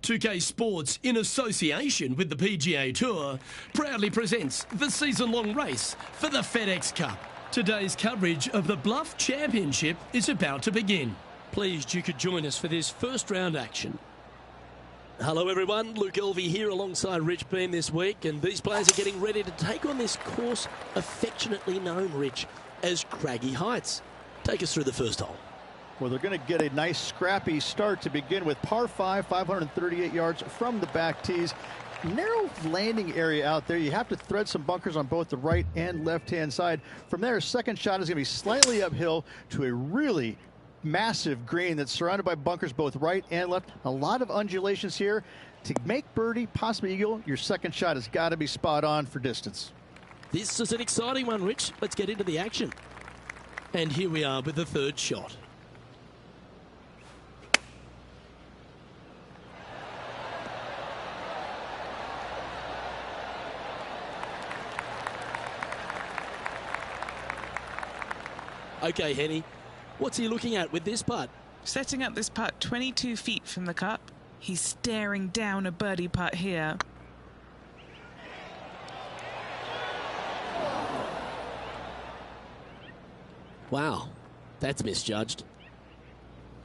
2K Sports, in association with the PGA Tour, proudly presents the season-long race for the FedEx Cup. Today's coverage of the Bluff Championship is about to begin. Pleased you could join us for this first round action. Hello everyone, Luke Elvey here alongside Rich Beam this week, and these players are getting ready to take on this course affectionately known, Rich, as Craggy Heights. Take us through the first hole. Well, they're going to get a nice scrappy start to begin with. Par 5, 538 yards from the back tees. Narrow landing area out there. You have to thread some bunkers on both the right and left-hand side. From there, second shot is going to be slightly uphill to a really massive green that's surrounded by bunkers both right and left. A lot of undulations here. To make birdie, possibly eagle, your second shot has got to be spot on for distance. This is an exciting one, Rich. Let's get into the action. And here we are with the third shot. Okay, Henny, what's he looking at with this putt? Setting up this putt 22 feet from the cup. He's staring down a birdie putt here. Wow, that's misjudged.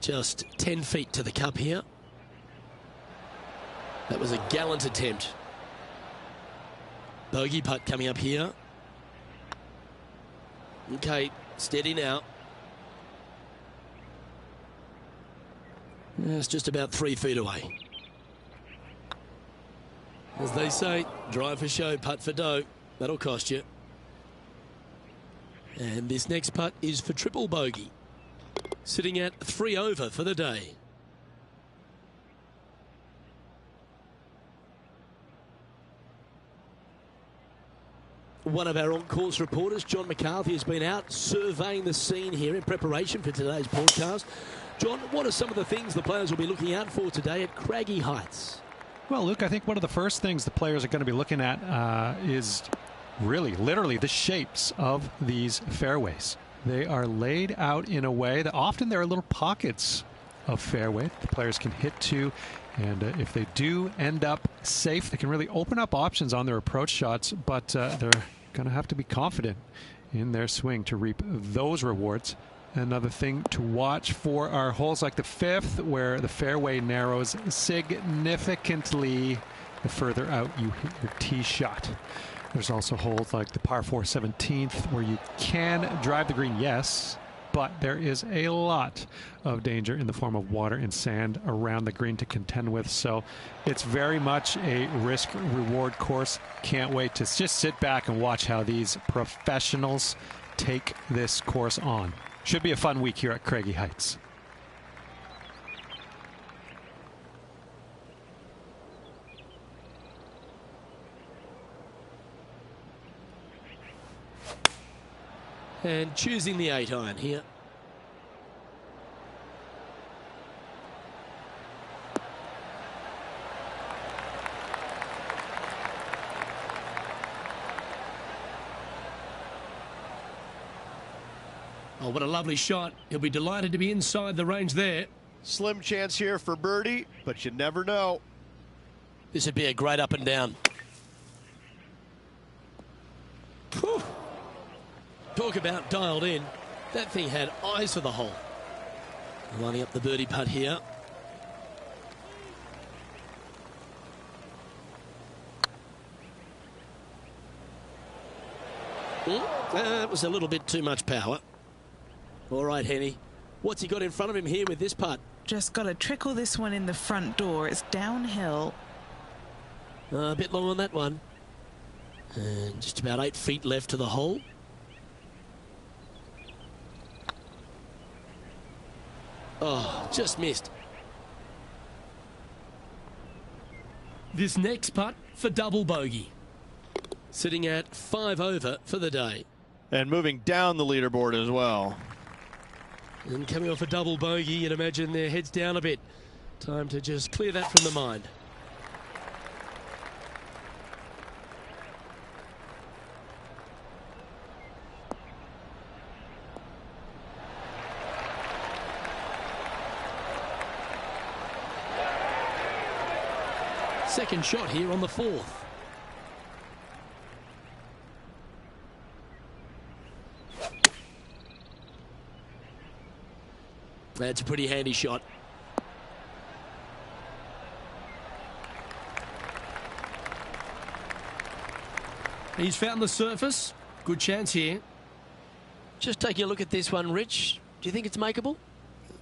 Just 10 feet to the cup here. That was a gallant attempt. Bogey putt coming up here. Okay, steady now. It's just about 3 feet away. As they say, drive for show, putt for dough. That'll cost you. And this next putt is for triple bogey. Sitting at 3 over for the day. One of our on-course reporters, John McCarthy, has been out surveying the scene here in preparation for today's podcast. John, what are some of the things the players will be looking out for today at Craggy Heights? Well, Luke, I think one of the first things the players are going to be looking at is really, literally, the shapes of these fairways. They are laid out in a way that often there are little pockets of fairway the players can hit to. And if they do end up safe, they can really open up options on their approach shots. But they're going to have to be confident in their swing to reap those rewards. Another thing to watch for are holes like the 5th, where the fairway narrows significantly the further out you hit your tee shot. There's also holes like the par 4 17th, where you can drive the green, yes, but there is a lot of danger in the form of water and sand around the green to contend with. So it's very much a risk-reward course. Can't wait to just sit back and watch how these professionals take this course on. Should be a fun week here at Craggy Heights. And choosing the 8-iron here. Oh, what a lovely shot. He'll be delighted to be inside the range there. Slim chance here for birdie, but you never know. This would be a great up and down. Whew. Talk about dialed in. That thing had eyes for the hole. Lining up the birdie putt here. That was a little bit too much power. All right, Henny. What's he got in front of him here with this putt? Just got to trickle this one in the front door. It's downhill. A bit long on that one. And just about 8 feet left to the hole. Oh, just missed. This next putt for double bogey. Sitting at 5 over for the day. And moving down the leaderboard as well. And coming off a double bogey, you'd imagine their heads down a bit. Time to just clear that from the mind. Second shot here on the 4th. That's a pretty handy shot. He's found the surface. Good chance here. Just taking a look at this one, Rich. Do you think it's makeable?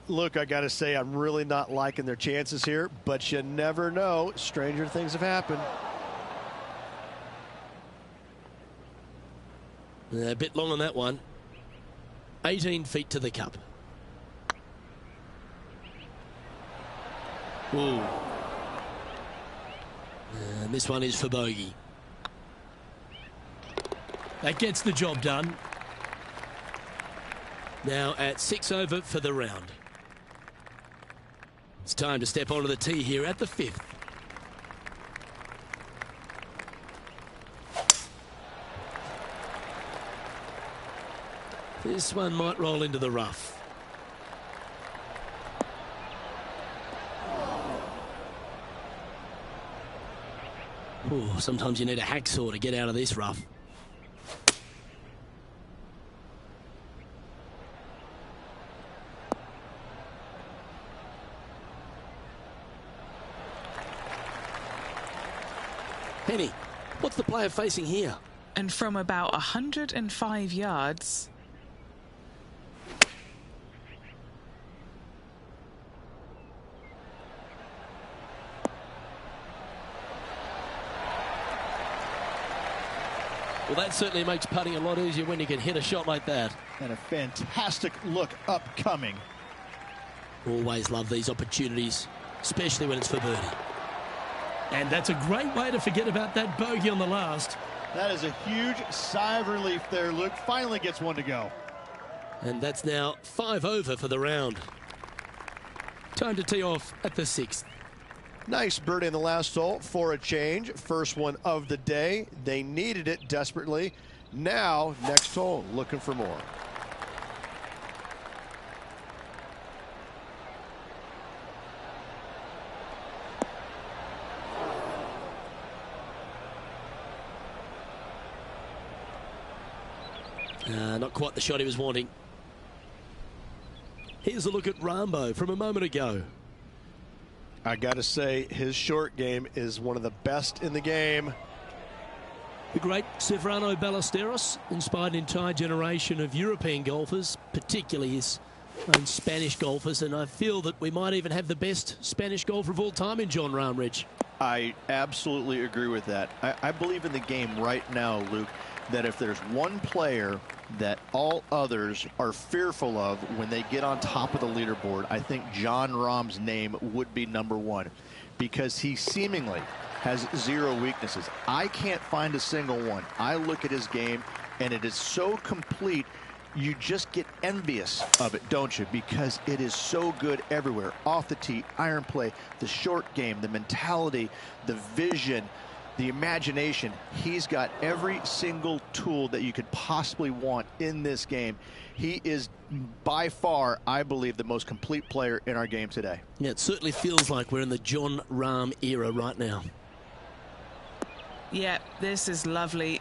Look, I got to say, I'm really not liking their chances here, but you never know. Stranger things have happened. A bit long on that one. 18 feet to the cup. Ooh. And this one is for bogey. That gets the job done. Now at 6 over for the round. It's time to step onto the tee here at the 5th. This one might roll into the rough. Ooh, sometimes you need a hacksaw to get out of this rough. Penny, what's the player facing here? And from about 105 yards... Well, that certainly makes putting a lot easier when you can hit a shot like that. And a fantastic look upcoming. Always love these opportunities, especially when it's for birdie. And that's a great way to forget about that bogey on the last. That is a huge sigh of relief there, Luke. Finally gets one to go. And that's now 5 over for the round. Time to tee off at the 6th. Nice birdie in the last hole for a change. First one of the day. They needed it desperately. Now, next hole, looking for more. Not quite the shot he was wanting. Here's a look at Rambo from a moment ago. I got to say, his short game is one of the best in the game. The great Severano Ballesteros inspired an entire generation of European golfers, particularly his own Spanish golfers, and I feel that we might even have the best Spanish golfer of all time in John Rahm, Rich. I absolutely agree with that. I believe in the game right now, Luke, that if there's one player that all others are fearful of when they get on top of the leaderboard, I think John Rahm's name would be #1, because he seemingly has zero weaknesses. I can't find a single one. I look at his game and it is so complete, you just get envious of it, don't you? Because it is so good everywhere. Off the tee, iron play, the short game, the mentality, the vision, the imagination. He's got every single tool that you could possibly want in this game. He is by far, I believe, the most complete player in our game today. Yeah, it certainly feels like we're in the John Rahm era right now. Yeah, this is lovely.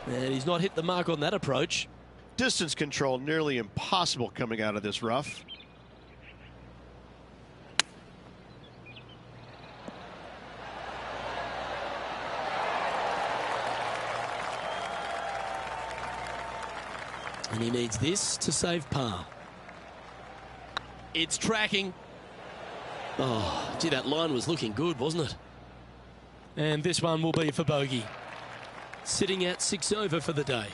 And he's not hit the mark on that approach. Distance control nearly impossible coming out of this rough. And he needs this to save par. It's tracking. Oh, gee, that line was looking good, wasn't it? And this one will be for bogey. Sitting at 6 over for the day.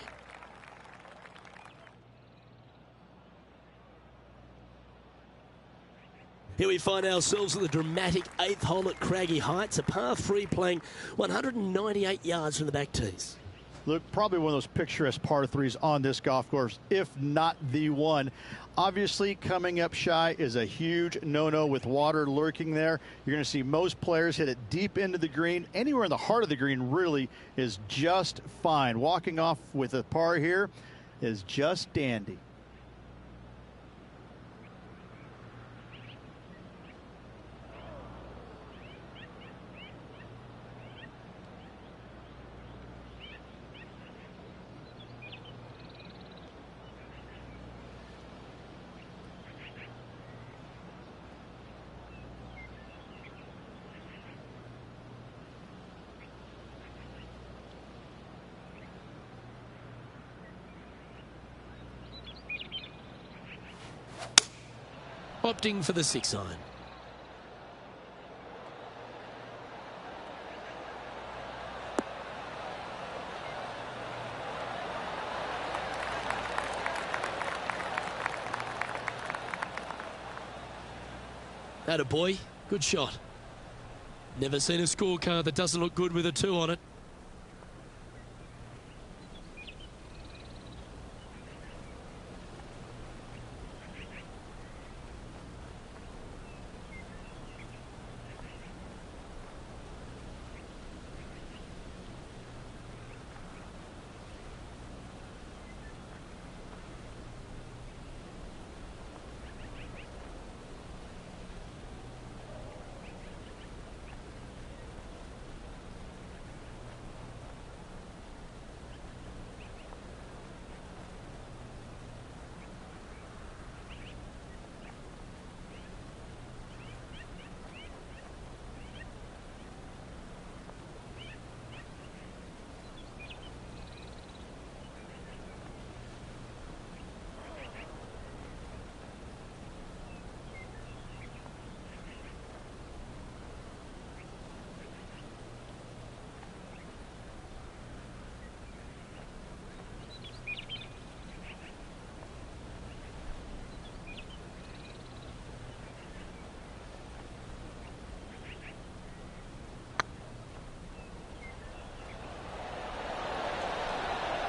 Here we find ourselves at the dramatic 8th hole at Craggy Heights, a par 3 playing 198 yards from the back tees. Look, probably one of those picturesque par 3s on this golf course, if not the one. Obviously, coming up shy is a huge no-no with water lurking there. You're going to see most players hit it deep into the green. Anywhere in the heart of the green really is just fine. Walking off with a par here is just dandy. Opting for the 6 iron. Atta boy, good shot. Never seen a scorecard that doesn't look good with a 2 on it.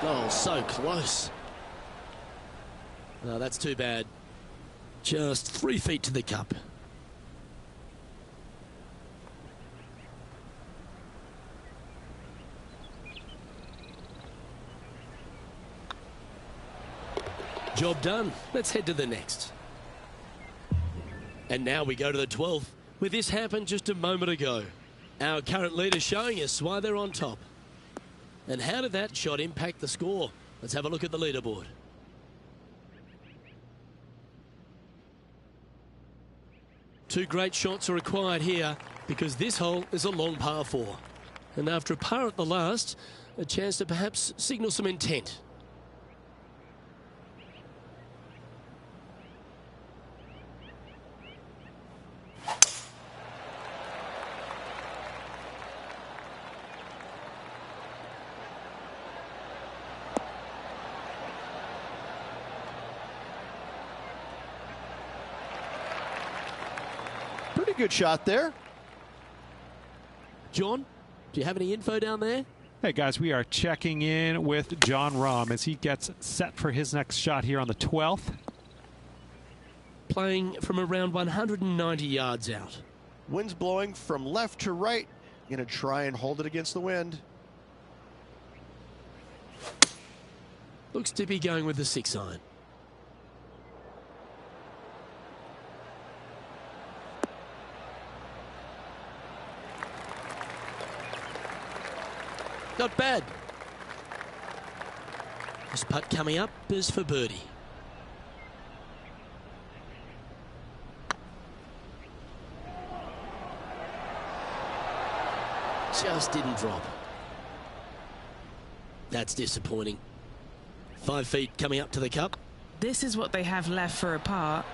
Oh, so close. No, that's too bad. Just 3 feet to the cup. Job done. Let's head to the next. And now we go to the 12th, where this happened just a moment ago. Our current leader showing us why they're on top. And how did that shot impact the score? Let's have a look at the leaderboard. Two great shots are required here because this hole is a long par 4. And after a par at the last, a chance to perhaps signal some intent. Pretty good shot there. John, do you have any info down there? Hey guys, we are checking in with John Rahm as he gets set for his next shot here on the 12th. Playing from around 190 yards out. Wind's blowing from left to right. Going to try and hold it against the wind. Looks to be going with the 6-iron. Not bad. This putt coming up is for birdie. Just didn't drop. That's disappointing. 5 feet coming up to the cup. This is what they have left for a par.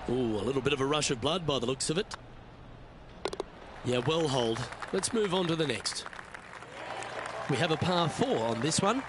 Ooh, a little bit of a rush of blood by the looks of it. Yeah, well holed. Let's move on to the next. We have a par 4 on this one.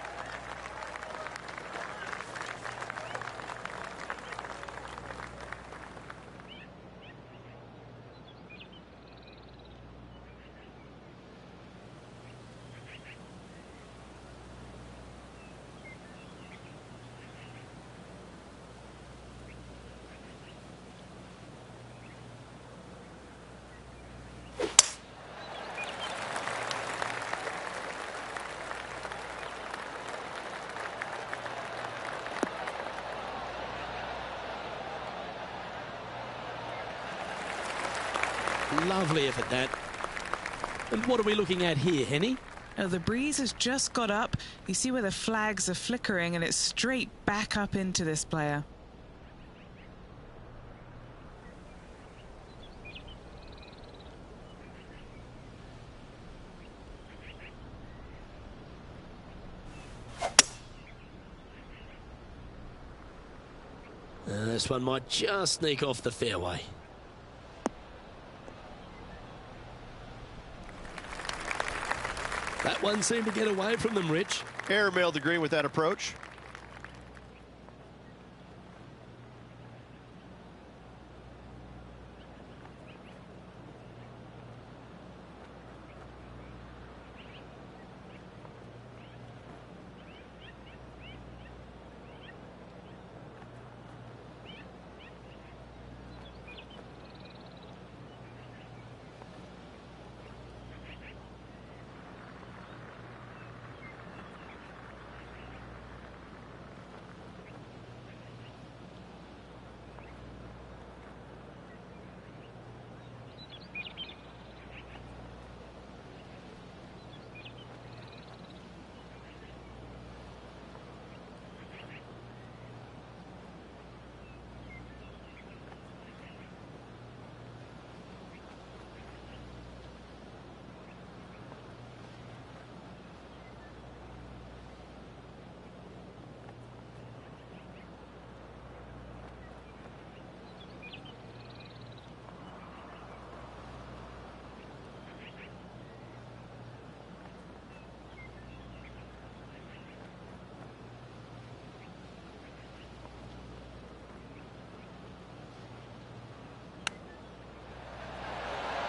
Lovely effort, that. And what are we looking at here, Henny? Oh, the breeze has just got up. You see where the flags are flickering, and it's straight back up into this player. This one might just sneak off the fairway. That one seemed to get away from them, Rich. Airmailed the green with that approach.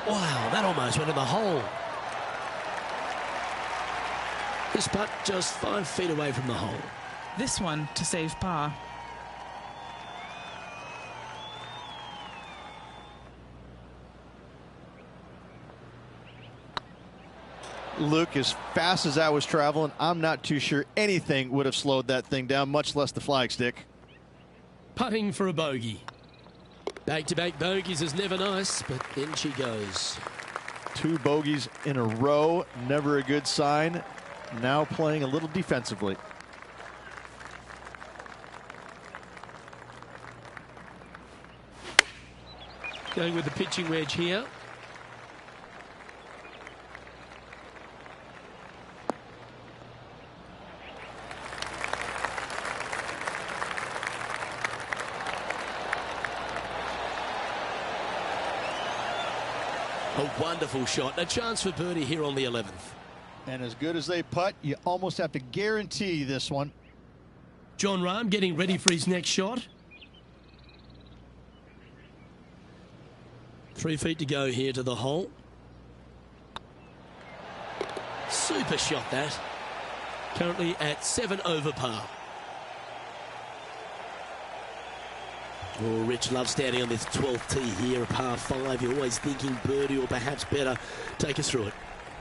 Wow, that almost went in the hole. This putt just 5 feet away from the hole. This one to save par. Luke, as fast as I was traveling, I'm not too sure anything would have slowed that thing down, much less the flagstick. Putting for a bogey. Back-to-back bogeys is never nice, but in she goes. 2 bogeys in a row, never a good sign. Now playing a little defensively. Going with the pitching wedge here. A wonderful shot. A chance for birdie here on the 11th. And as good as they putt, you almost have to guarantee this one. John Rahm getting ready for his next shot. 3 feet to go here to the hole. Super shot that. Currently at 7 over par. Oh, Rich loves standing on this 12th tee here, a par 5. You're always thinking birdie or perhaps better. Take us through it.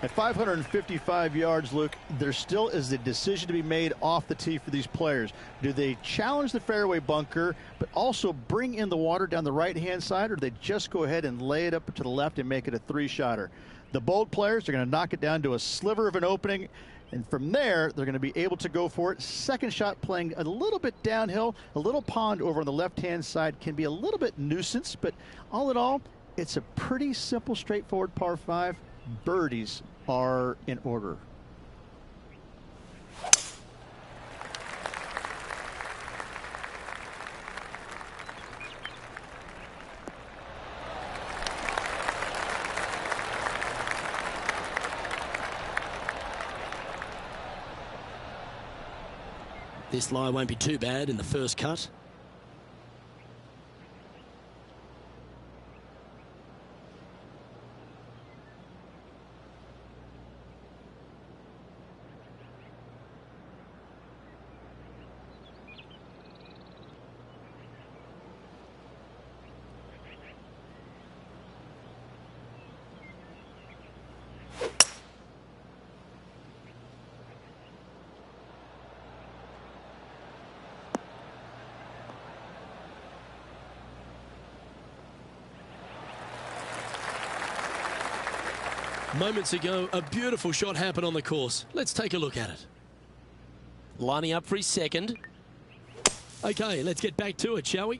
At 555 yards, Luke, there still is a decision to be made off the tee for these players. Do they challenge the fairway bunker, but also bring in the water down the right-hand side, or do they just go ahead and lay it up to the left and make it a 3-shotter? The bold players are going to knock it down to a sliver of an opening, and from there, they're going to be able to go for it. Second shot playing a little bit downhill. A little pond over on the left-hand side can be a little bit nuisance, but all in all, it's a pretty simple, straightforward par 5. Birdies are in order. This lie won't be too bad in the first cut. Moments ago, a beautiful shot happened on the course. Let's take a look at it. Lining up for his second. Okay, let's get back to it, shall we?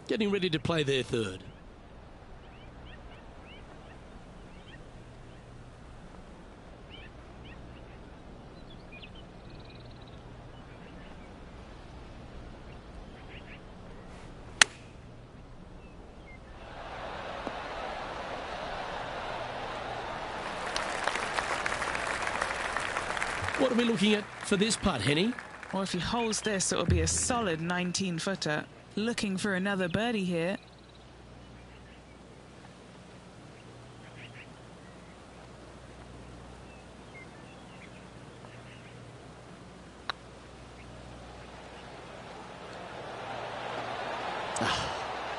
Getting ready to play their third. What are we looking at for this putt, Henny? Well, if he holds this, it'll be a solid 19-footer. Looking for another birdie here.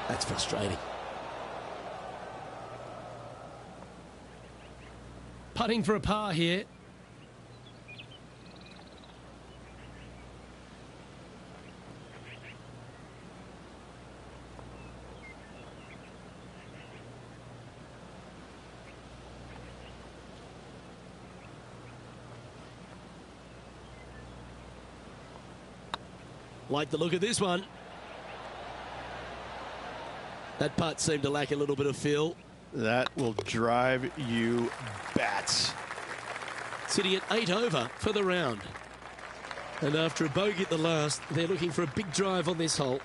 That's frustrating. Putting for a par here. Like the look of this one. That putt seemed to lack a little bit of feel. That will drive you bats. Sitting at 8 over for the round. And after a bogey at the last, they're looking for a big drive on this hole.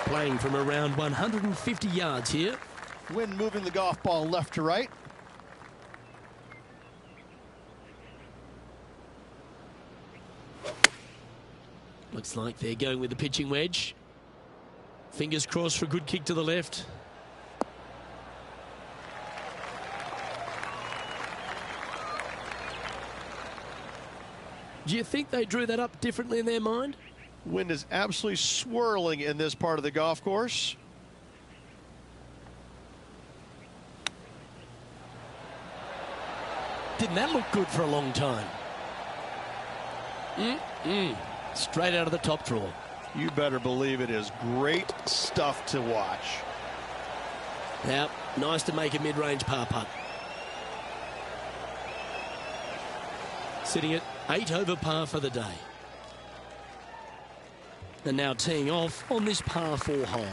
Playing from around 150 yards here. Wind moving the golf ball left to right. Looks like they're going with the pitching wedge. Fingers crossed for a good kick to the left. Do you think they drew that up differently in their mind? Wind is absolutely swirling in this part of the golf course. Didn't that look good for a long time? Straight out of the top drawer. You better believe it is great stuff to watch. Now, nice to make a mid-range par putt. Sitting at 8 over par for the day. And now teeing off on this par 4 hole.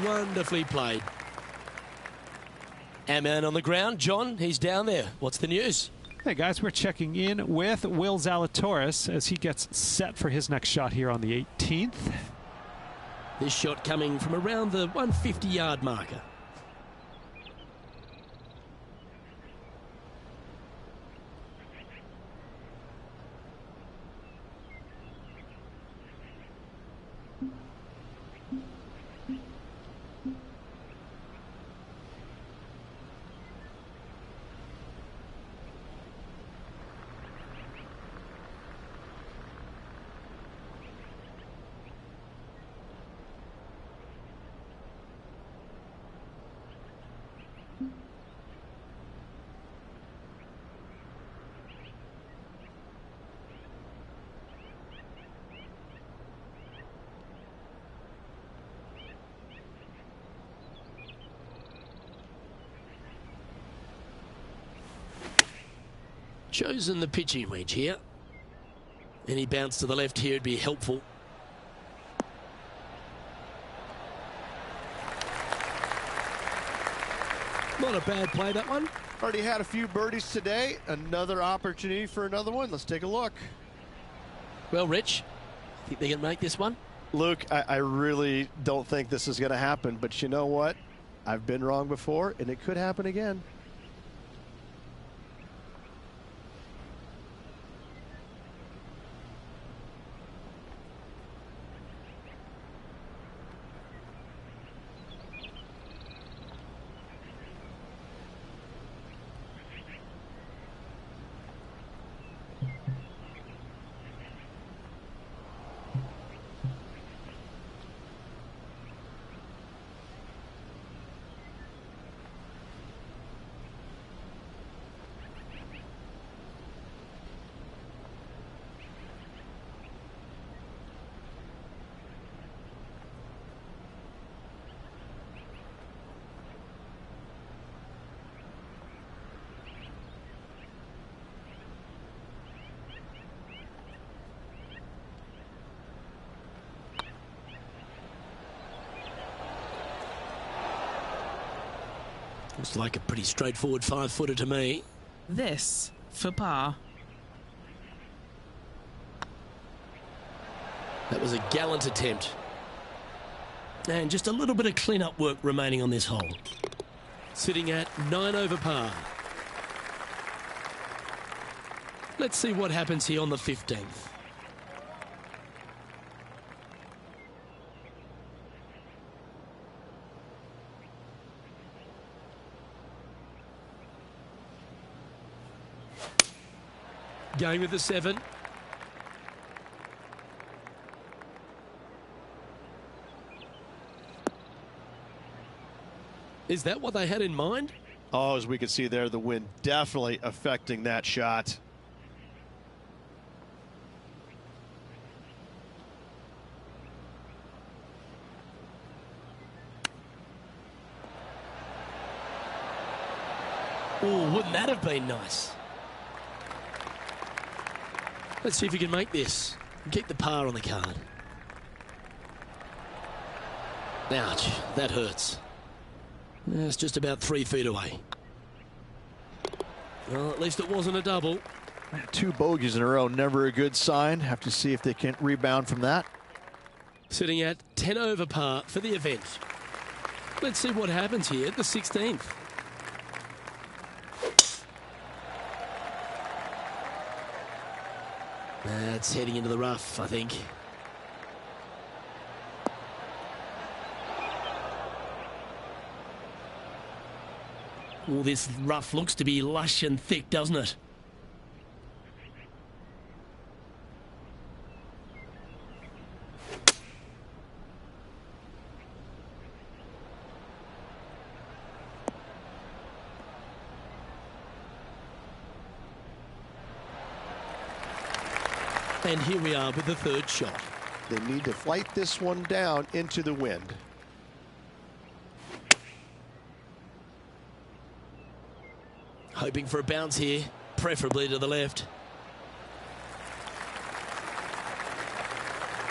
Wonderfully played. Our man on the ground, John, he's down there. What's the news? Hey guys, we're checking in with Will Zalatoris as he gets set for his next shot here on the 18th. This shot coming from around the 150-yard marker. Chosen the pitching wedge here. Any bounce to the left here would be helpful. Not a bad play, that one. Already had a few birdies today. Another opportunity for another one. Let's take a look. Well, Rich, think they can make this one? Luke, I really don't think this is going to happen, but you know what? I've been wrong before, and it could happen again. Looks like a pretty straightforward 5-footer to me. This for par. That was a gallant attempt. And just a little bit of clean-up work remaining on this hole. Sitting at 9 over par. Let's see what happens here on the 15th. Going with the 7. Is that what they had in mind? Oh, as we can see there, the wind definitely affecting that shot. Oh, wouldn't that have been nice? Let's see if we can make this. Keep the par on the card. Ouch, that hurts. It's just about 3 feet away. Well, at least it wasn't a double. 2 bogeys in a row, never a good sign. Have to see if they can rebound from that. Sitting at 10 over par for the event. Let's see what happens here at the 16th. That's heading into the rough, I think. All this rough looks to be lush and thick, doesn't it? And here we are with the 3rd shot. They need to flight this one down into the wind. Hoping for a bounce here, preferably to the left.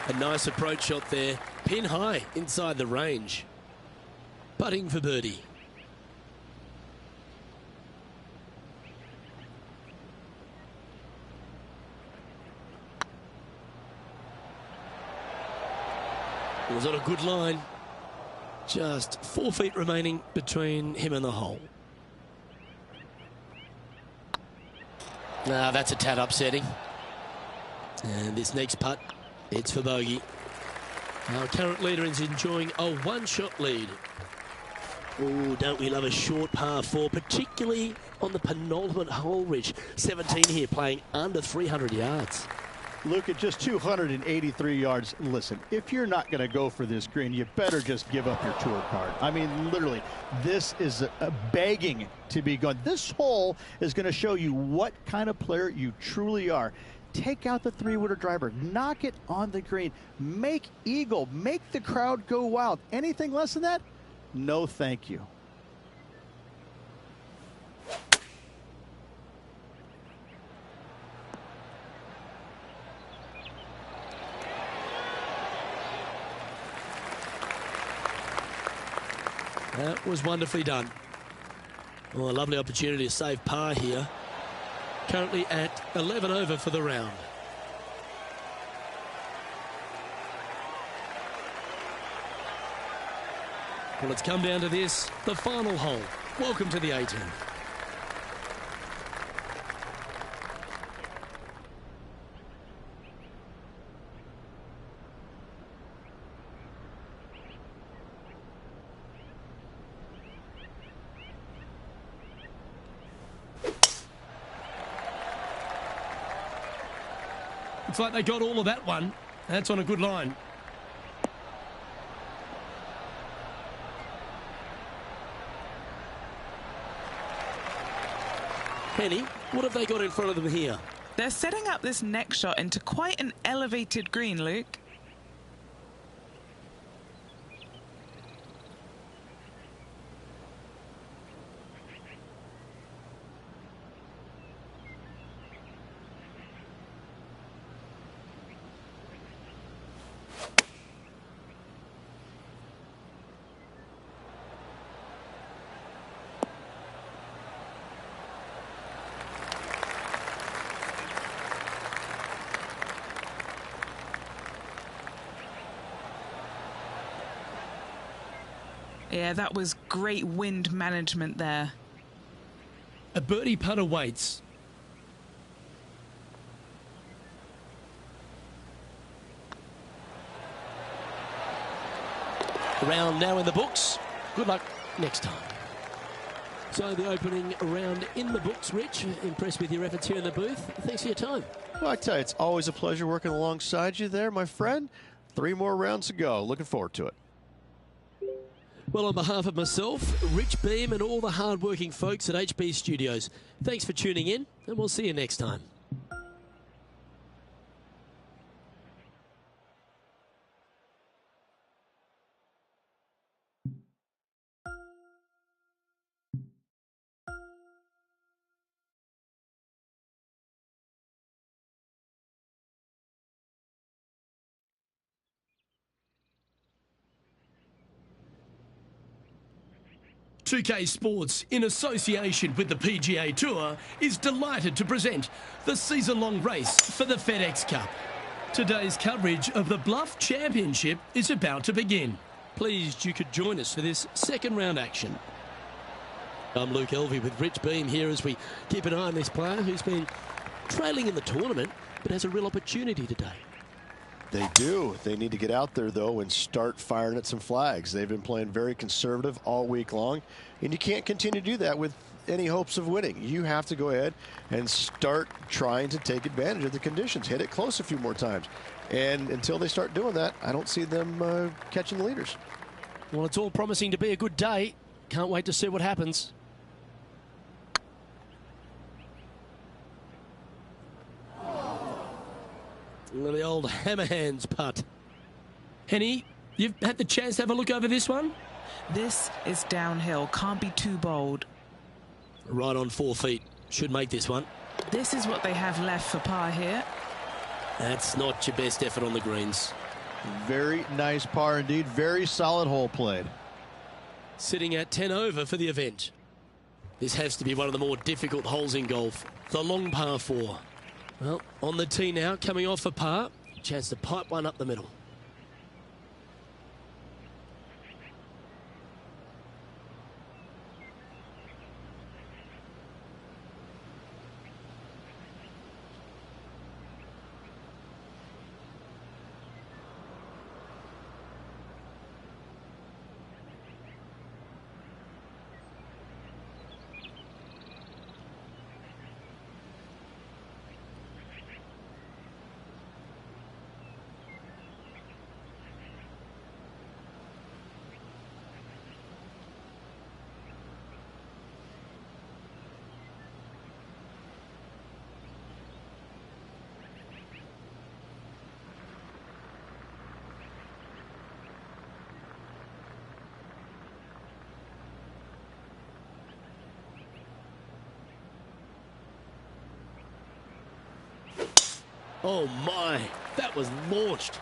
A nice approach shot there, pin high inside the range. Putting for birdie. It was on a good line. Just 4 feet remaining between him and the hole. That's a tad upsetting. And this next putt, it's for bogey. Our current leader is enjoying a 1-shot lead. Oh, don't we love a short par 4, particularly on the penultimate hole, Rich. 17 here, playing under 300 yards. Look at just 283 yards. Listen, if you're not going to go for this green, you better just give up your tour card. I mean, literally, this is a begging to be gone. This hole is going to show you what kind of player you truly are. Take out the 3-wooder driver, knock it on the green, make eagle, make the crowd go wild. Anything less than that? No, thank you. That was wonderfully done. Well, a lovely opportunity to save par here. Currently at 11 over for the round. Well, it's come down to this, the final hole. Welcome to the 18th. Looks like they got all of that one. That's on a good line. Penny, what have they got in front of them here? They're setting up this next shot into quite an elevated green, Luke. Yeah, that was great wind management there. A birdie putt awaits. Round now in the books. Good luck next time. So the opening round in the books, Rich. Impressed with your efforts here in the booth. Thanks for your time. Well, I tell you, it's always a pleasure working alongside you there, my friend. 3 more rounds to go. Looking forward to it. Well, on behalf of myself, Rich Beam, and all the hard-working folks at HB Studios, thanks for tuning in, and we'll see you next time. 2K Sports, in association with the PGA Tour, is delighted to present the season-long race for the FedEx Cup. Today's coverage of the Bluff Championship is about to begin. Pleased you could join us for this second round action. I'm Luke Elvey with Rich Beam here as we keep an eye on this player who's been trailing in the tournament but has a real opportunity today. They do. They need to get out there, though, and start firing at some flags. They've been playing very conservative all week long, and you can't continue to do that with any hopes of winning. You have to go ahead and start trying to take advantage of the conditions. Hit it close a few more times. And until they start doing that, I don't see them catching the leaders. Well, it's all promising to be a good day. Can't wait to see what happens. The old hammerhands putt. Henny, you've had the chance to have a look over this one? This is downhill. Can't be too bold. Right on 4 feet. Should make this one. This is what they have left for par here. That's not your best effort on the greens. Very nice par indeed. Very solid hole played. Sitting at 10 over for the event. This has to be one of the more difficult holes in golf. The long par 4. Well, on the tee now, coming off a par. Chance to pipe one up the middle. Oh my, that was launched.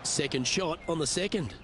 Second shot on the second.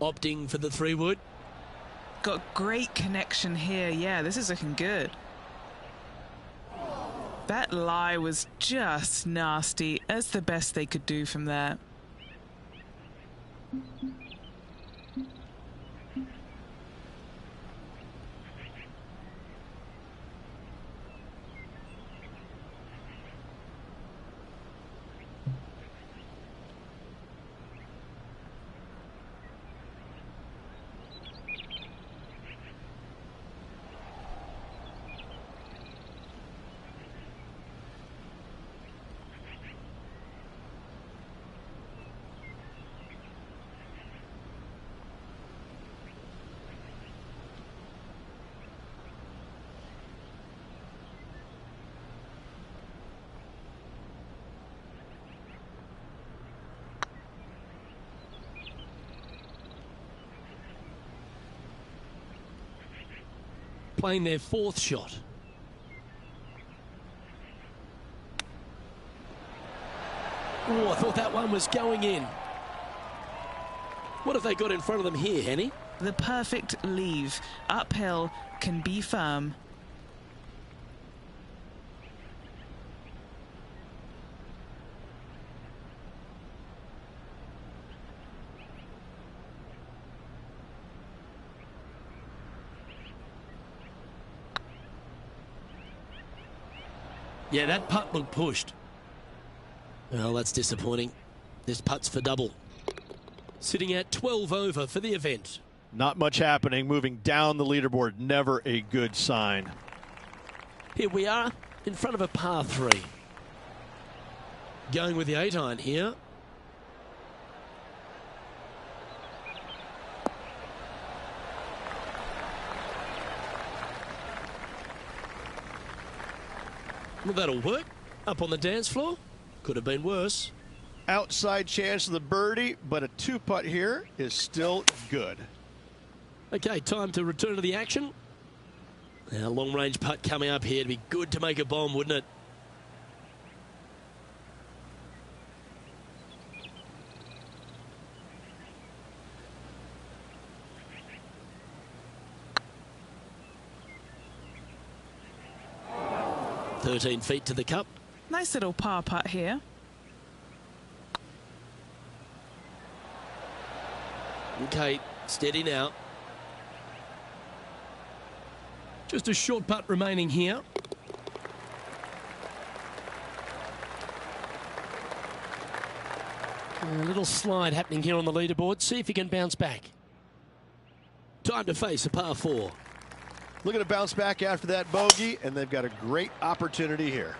Opting for the 3-wood. Got great connection here. Yeah, this is looking good. That lie was just nasty. That's the best they could do from there. Playing their 4th shot. Oh, I thought that one was going in. What have they got in front of them here, Henny? The perfect leave. Uphill, can be firm. Yeah, that putt looked pushed. Well, that's disappointing. This putt's for double. Sitting at 12 over for the event. Not much happening. Moving down the leaderboard, never a good sign. Here we are in front of a par 3. Going with the 8-iron here. Well, that'll work. Up on the dance floor. Could have been worse. Outside chance of the birdie, but a 2-putt here is still good. Okay, time to return to the action. Now, long-range putt coming up here. It'd be good to make a bomb, wouldn't it? "13 feet to the cup." Nice little par putt here. Okay, steady now. Just a short putt remaining here. A little slide happening here on the leaderboard. See if he can bounce back. Time to face a par 4. Looking to bounce back after that bogey, and they've got a great opportunity here.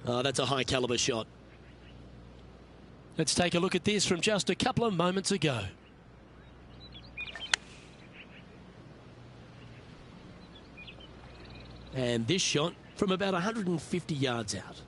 Oh, that's a high caliber shot. Let's take a look at this from just a couple of moments ago. And this shot from about 150 yards out.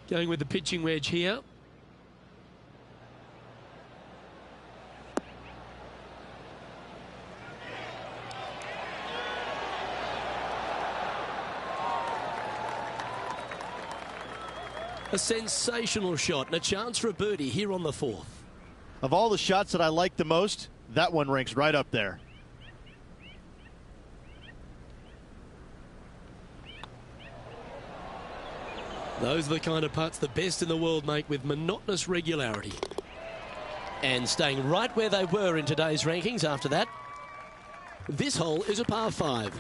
Going with the pitching wedge here. A sensational shot and a chance for a birdie here on the 4th. Of all the shots that I like the most, that one ranks right up there. Those are the kind of putts the best in the world make with monotonous regularity. And staying right where they were in today's rankings after that. This hole is a par 5.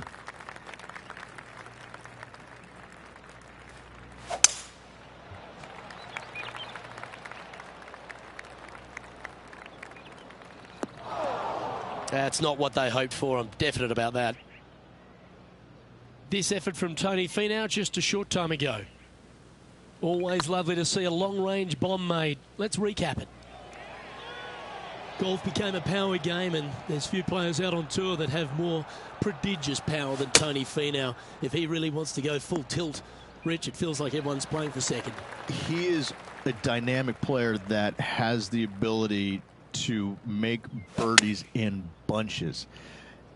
That's not what they hoped for. I'm definite about that. This effort from Tony Finau just a short time ago. Always lovely to see a long-range bomb made. Let's recap it. Golf became a power game, and there's few players out on tour that have more prodigious power than Tony Finau. If he really wants to go full tilt, Rich, it feels like everyone's playing for second. He is a dynamic player that has the ability to make birdies in bunches.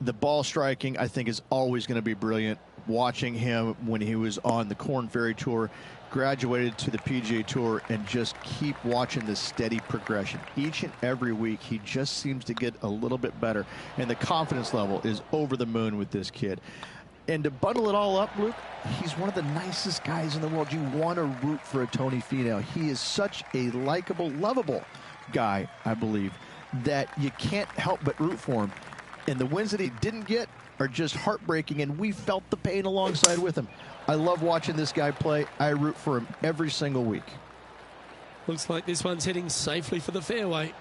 The ball striking, I think, is always going to be brilliant. Watching him when he was on the Korn Ferry Tour, graduated to the PGA Tour, and just keep watching this steady progression. Each and every week, he just seems to get a little bit better, and the confidence level is over the moon with this kid. And to bundle it all up, Luke, he's one of the nicest guys in the world. You want to root for a Tony Finau. He is such a likable, lovable guy, I believe, that you can't help but root for him. And the wins that he didn't get are just heartbreaking, and we felt the pain alongside with him. I love watching this guy play. I root for him every single week. Looks like this one's heading safely for the fairway.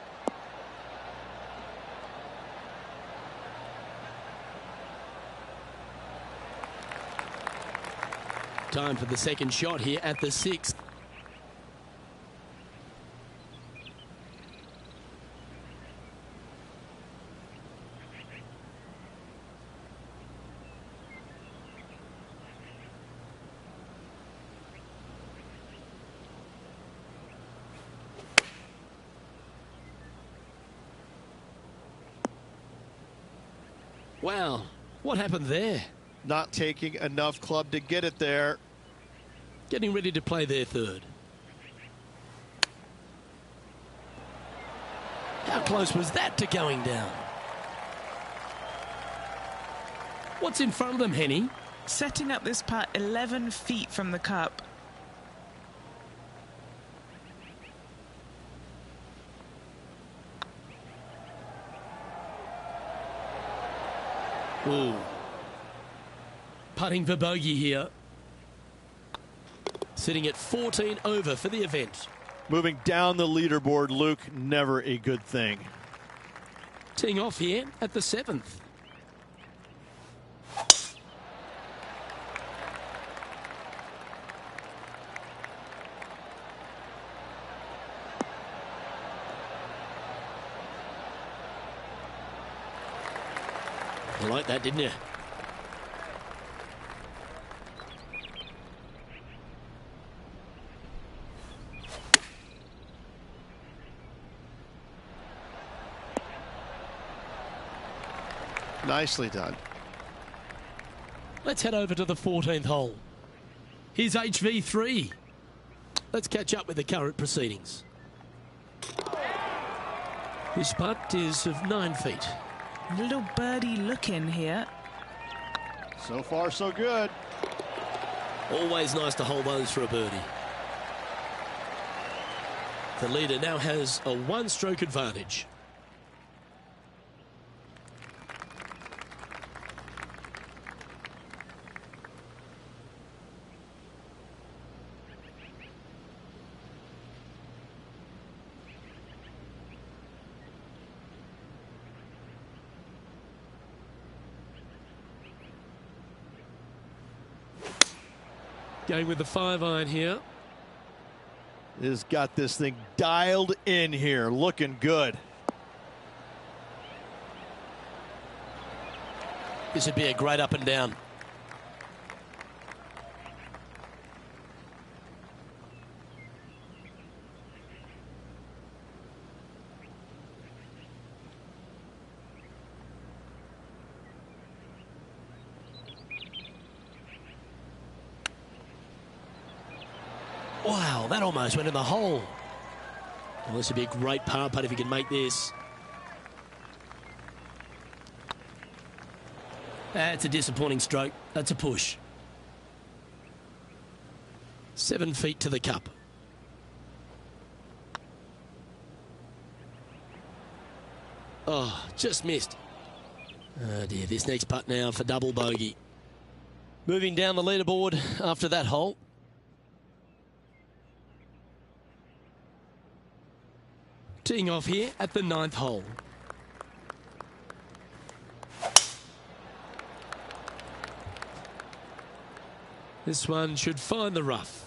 Time for the second shot here at the 6th. Wow, what happened there? Not taking enough club to get it there. Getting ready to play their third. How close was that to going down? What's in front of them, Henny? Setting up this putt 11 feet from the cup. Ooh. Putting for bogey here. Sitting at 14 over for the event. Moving down the leaderboard, Luke, never a good thing. Teeing off here at the 7th. You like that, didn't you? Nicely done. Let's head over to the 14th hole. Here's HV3. Let's catch up with the current proceedings. This putt is of 9 feet. A little birdie look in here. So far, so good. Always nice to hold those for a birdie. The leader now has a 1-stroke advantage. Going with the 5-iron here. Has got this thing dialed in here, looking good. This would be a great up and down. Wow, that almost went in the hole. Well, this would be a great par putt if he can make this. That's a disappointing stroke. That's a push. 7 feet to the cup. Oh, just missed. Oh dear, this next putt now for double bogey. Moving down the leaderboard after that hole. Teeing off here at the 9th hole. This one should find the rough.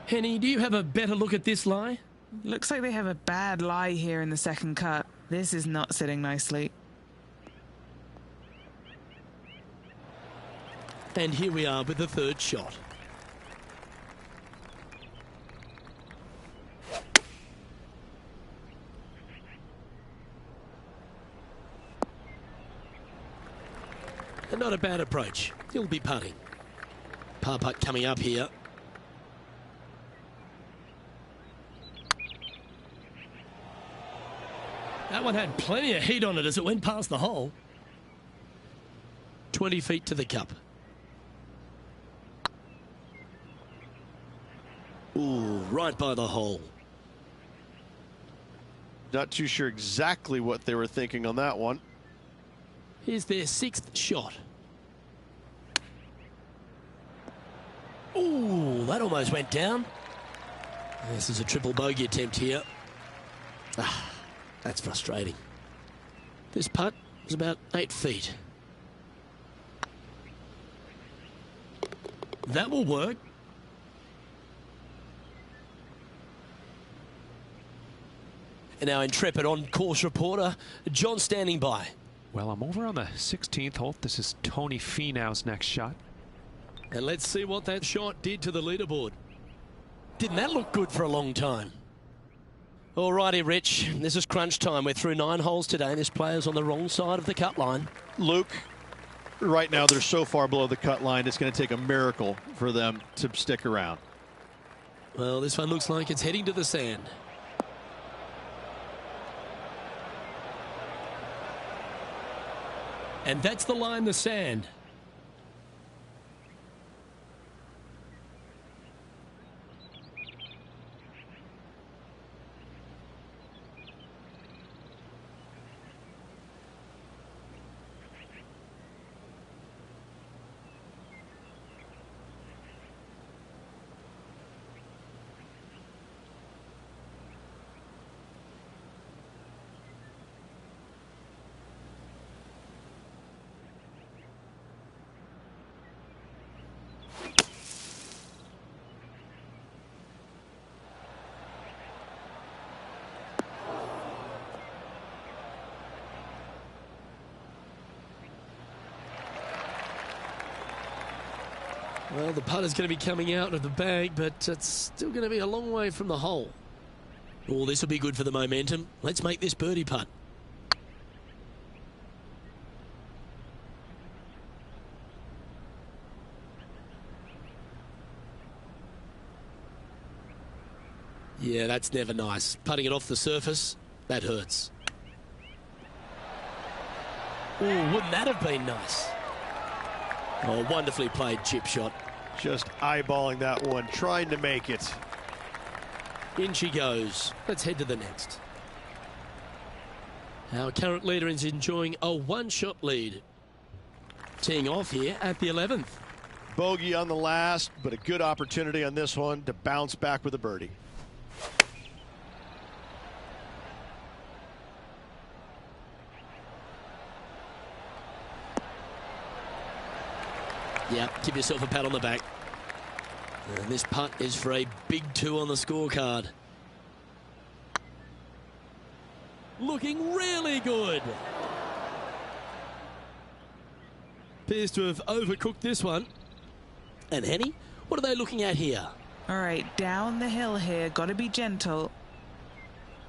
Henny, do you have a better look at this lie? Looks like they have a bad lie here in the second cut. This is not sitting nicely. And here we are with the third shot. And not a bad approach. He'll be putting. Par putt coming up here. That one had plenty of heat on it as it went past the hole. 20 feet to the cup. Ooh, right by the hole. Not too sure exactly what they were thinking on that one. Here's their 6th shot. Ooh, that almost went down. This is a triple bogey attempt here. Ah, that's frustrating. This putt is about 8 feet. That will work. And our intrepid on-course reporter, John, standing by. Well, I'm over on the 16th hole. This is Tony Finau's next shot. And let's see what that shot did to the leaderboard. Didn't that look good for a long time? Alrighty, Rich, this is crunch time. We're through 9 holes today. This player's on the wrong side of the cut line. Luke, right now they're so far below the cut line, it's going to take a miracle for them to stick around. Well, this one looks like it's heading to the sand. And that's the line, the sand. Well, the putter's going to be coming out of the bag, but it's still going to be a long way from the hole. Oh, this will be good for the momentum. Let's make this birdie putt. Yeah, that's never nice. Putting it off the surface, that hurts. Oh, wouldn't that have been nice? Oh, wonderfully played chip shot. Just eyeballing that one, trying to make it. In she goes. Let's head to the next. Our current leader is enjoying a one-shot lead. Teeing off here at the 11th. Bogey on the last, but a good opportunity on this one to bounce back with a birdie. Yeah, give yourself a pat on the back. And this putt is for a big 2 on the scorecard. Looking really good. Appears to have overcooked this one. And Henny, what are they looking at here? All right, down the hill here. Got to be gentle.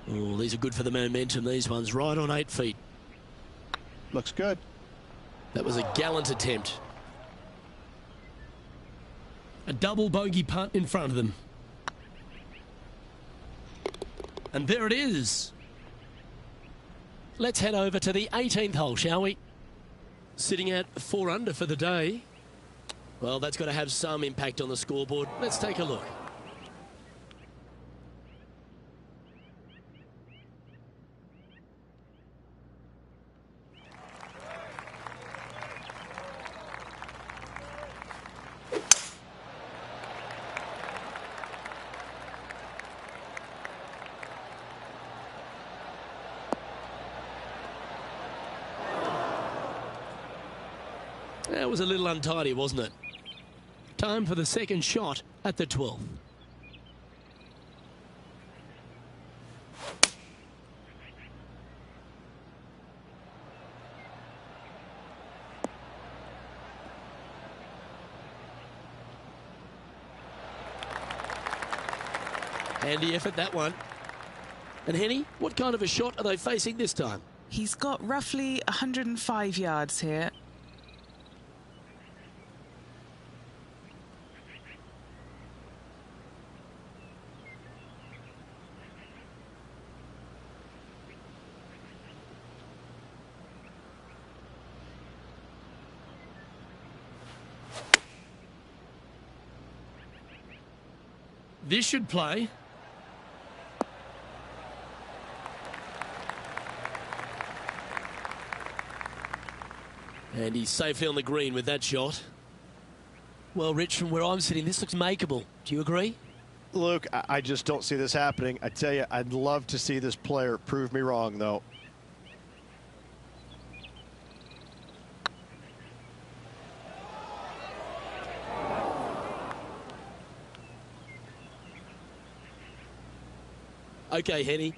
Oh, these are good for the momentum, these ones. Right on 8 feet. Looks good. That was a gallant attempt. A double bogey putt in front of them. And there it is. Let's head over to the 18th hole, shall we? Sitting at 4 under for the day. Well, that's got to have some impact on the scoreboard. Let's take a look. That was a little untidy, wasn't it? Time for the second shot at the 12th. Handy effort, that one. And Henny, what kind of a shot are they facing this time? He's got roughly 105 yards here. This should play. And he's safely on the green with that shot. Well, Rich, from where I'm sitting, this looks makeable. Do you agree? Luke, I just don't see this happening. I tell you, I'd love to see this player prove me wrong, though. Okay, Henny,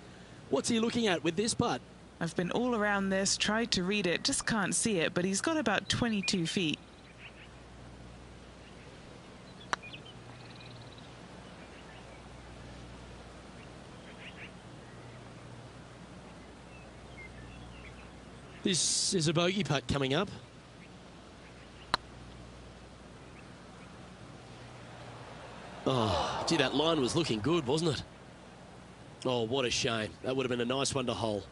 what's he looking at with this putt? I've been all around this, tried to read it, just can't see it, but he's got about 22 feet. This is a bogey putt coming up. Oh, gee, that line was looking good, wasn't it? Oh, what a shame. That would have been a nice one to hole.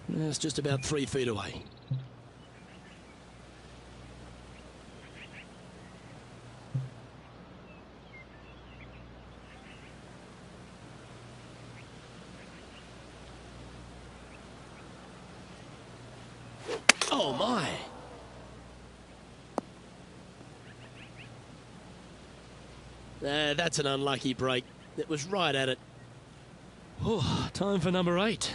It's just about 3 feet away. Oh, my. That's an unlucky break. It was right at it. Oh, time for number 8.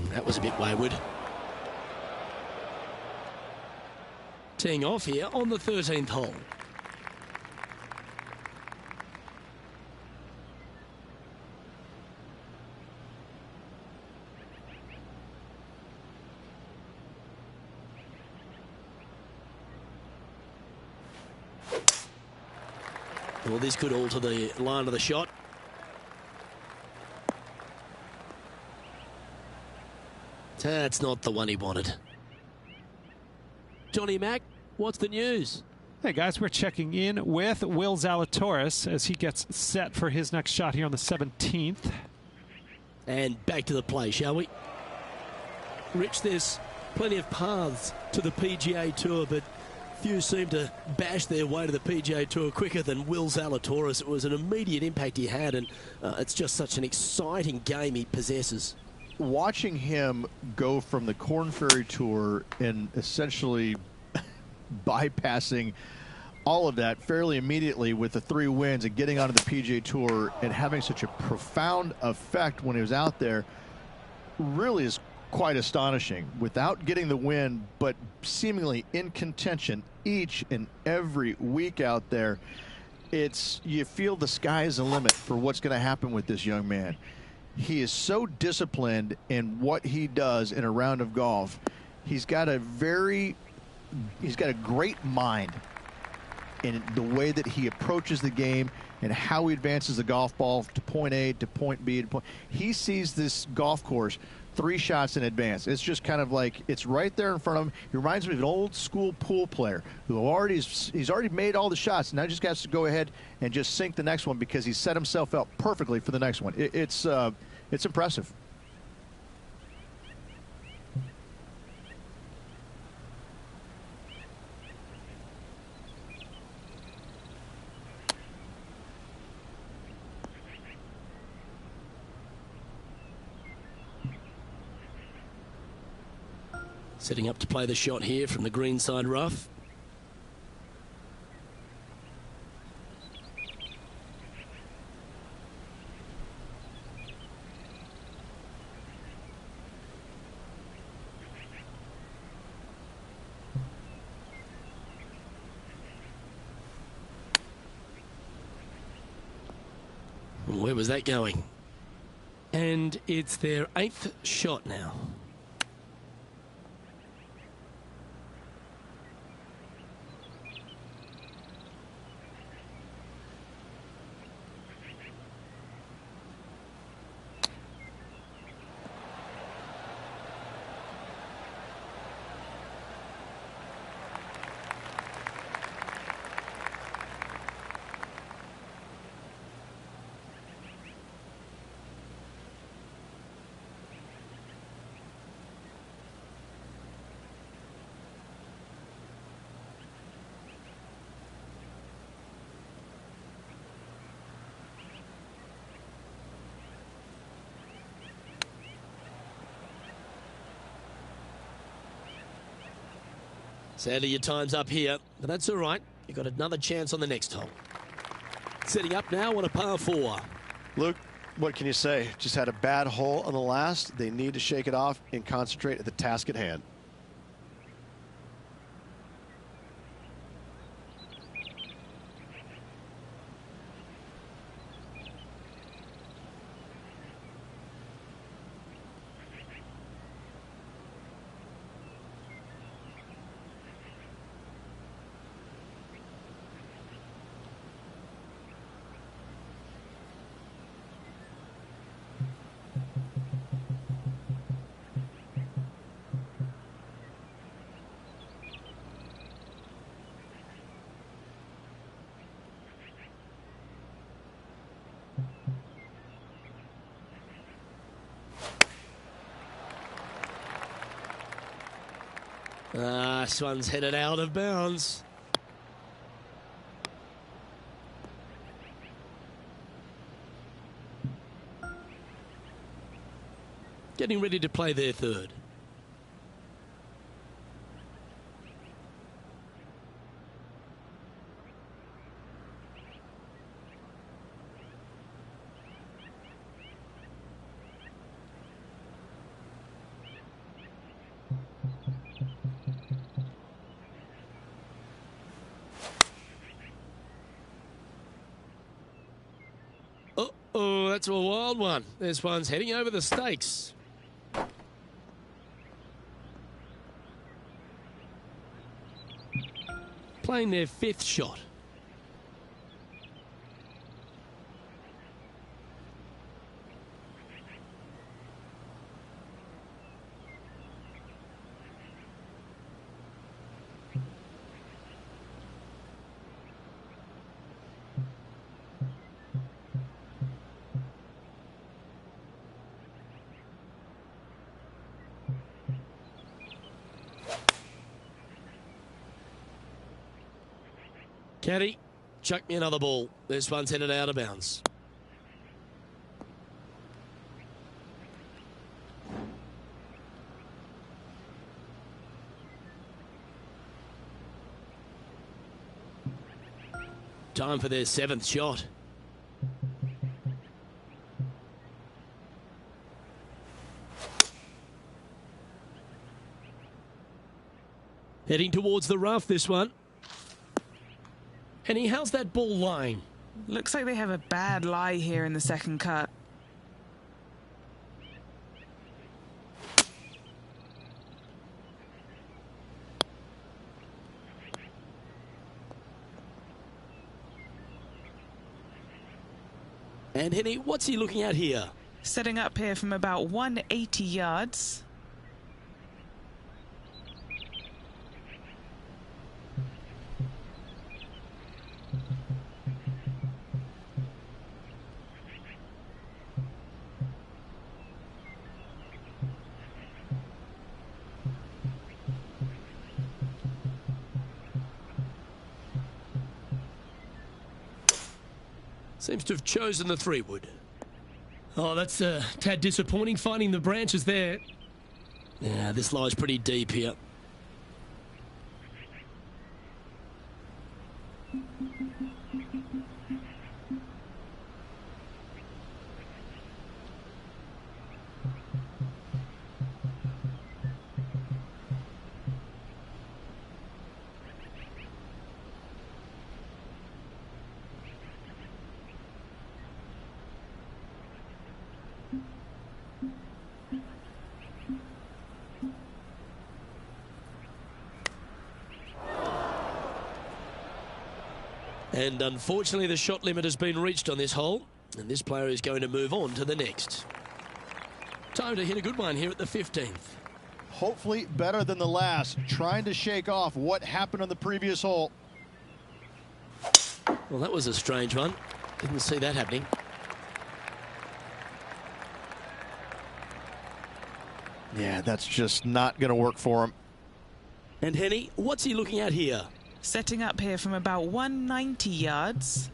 That was a bit wayward. Teeing off here on the 13th hole. Well, this could alter the line of the shot. That's not the one he wanted. Johnny Mack, what's the news? Hey guys, we're checking in with Will Zalatoris as he gets set for his next shot here on the 17th. And back to the play, shall we? Rich, there's plenty of paths to the PGA Tour, but few seem to bash their way to the PGA Tour quicker than Will Zalatoris. It was an immediate impact he had, and it's just such an exciting game he possesses. Watching him go from the Korn Ferry Tour and essentially bypassing all of that fairly immediately with the 3 wins and getting onto the PGA Tour and having such a profound effect when he was out there really is quite astonishing. Without getting the win, but seemingly in contention each and every week out there, you feel the sky is the limit for what's going to happen with this young man. He is so disciplined in what he does in a round of golf. He's got a great mind in the way that he approaches the game and how he advances the golf ball to point A to point B to point. He sees this golf course 3 shots in advance. It's just kind of like it's right there in front of him. He reminds me of an old school pool player who he's already made all the shots. Now he just has to go ahead and just sink the next one because he set himself up perfectly for the next one. It's impressive. Setting up to play the shot here from the greenside rough. Where was that going? And it's their 8th shot now. Sadly, your time's up here, but that's all right. You've got another chance on the next hole. Setting up now on a par 4. Luke, what can you say? Just had a bad hole on the last. They need to shake it off and concentrate at the task at hand. This one's headed out of bounds. Getting ready to play their third. Oh, that's a wild one. This one's heading over the stakes. Playing their 5th shot. Caddy, chuck me another ball. This one's headed out of bounds. Time for their 7th shot. Heading towards the rough, this one. Henny, how's that ball lying? Looks like they have a bad lie here in the second cut. And Henny, what's he looking at here? Setting up here from about 180 yards. Seems to have chosen the 3-wood. Oh, that's a tad disappointing, finding the branches there. Yeah, this lies pretty deep here. And unfortunately, the shot limit has been reached on this hole, and this player is going to move on to the next. Time to hit a good one here at the 15th. Hopefully better than the last. Trying to shake off what happened on the previous hole. Well, that was a strange one. Didn't see that happening. Yeah, that's just not going to work for him. And Henny, what's he looking at here? Setting up here from about 190 yards.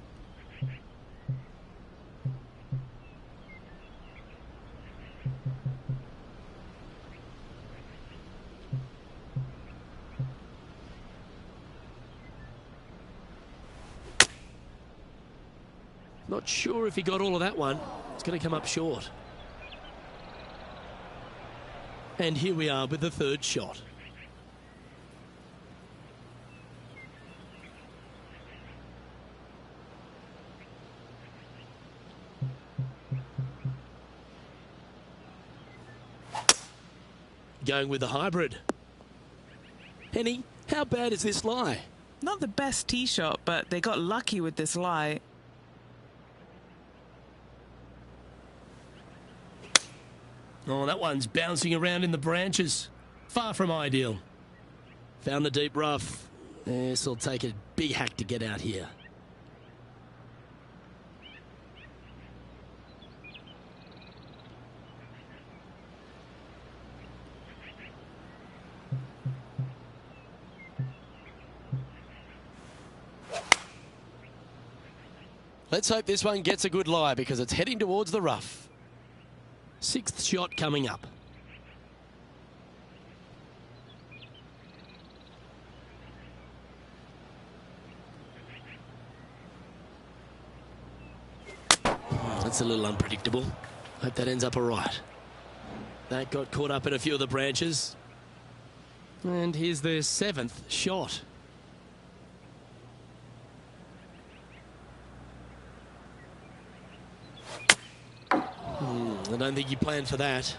Not sure if he got all of that one. It's going to come up short. And here we are with the third shot. Going with the hybrid. Henny, how bad is this lie? Not the best tee shot, but they got lucky with this lie. Oh, that one's bouncing around in the branches. Far from ideal. Found the deep rough. This will take a big hack to get out here. Let's hope this one gets a good lie because it's heading towards the rough. Sixth shot coming up. That's a little unpredictable. Hope that ends up all right. That got caught up in a few of the branches. And here's their seventh shot. I don't think you planned for that.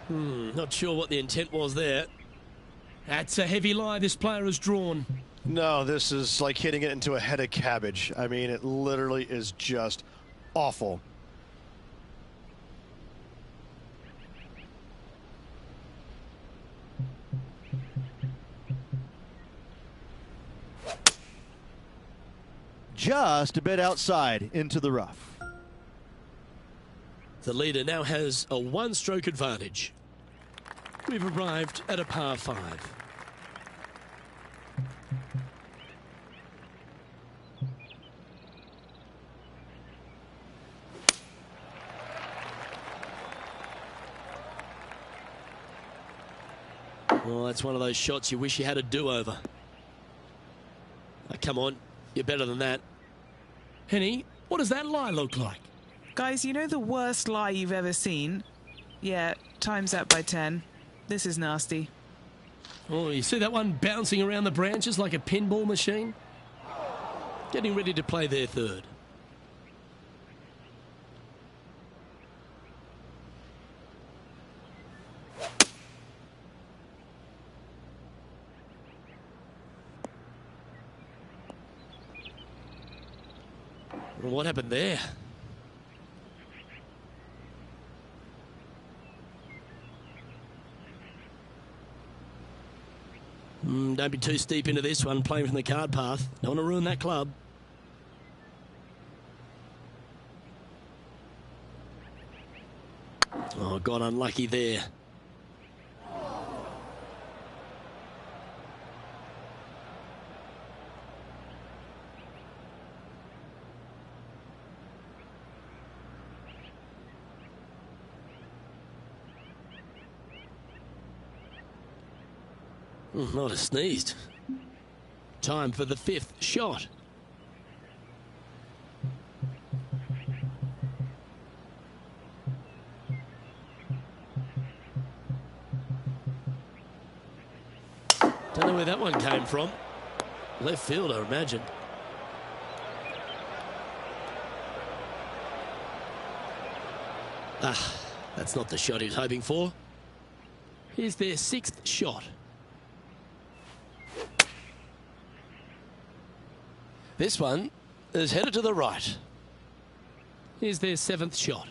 Not sure what the intent was there. That's a heavy lie this player has drawn. No, this is like hitting it into a head of cabbage. I mean, it literally is just awful. Just a bit outside into the rough. The leader now has a one-stroke advantage. We've arrived at a par 5. Well, that's one of those shots you wish you had a do-over. Come on, you're better than that. Henny, what does that lie look like? Guys, you know the worst lie you've ever seen? Yeah, time's up by 10. This is nasty. Oh, you see that one bouncing around the branches like a pinball machine? Getting ready to play their third. Well, what happened there? Don't be too steep into this one, playing from the card path. Don't want to ruin that club. Oh, got unlucky there. Not a sneezed. Time for the fifth shot. Don't know where that one came from. Left field, I imagine. That's not the shot he was hoping for. Here's their sixth shot. This one is headed to the right. Here's their seventh shot.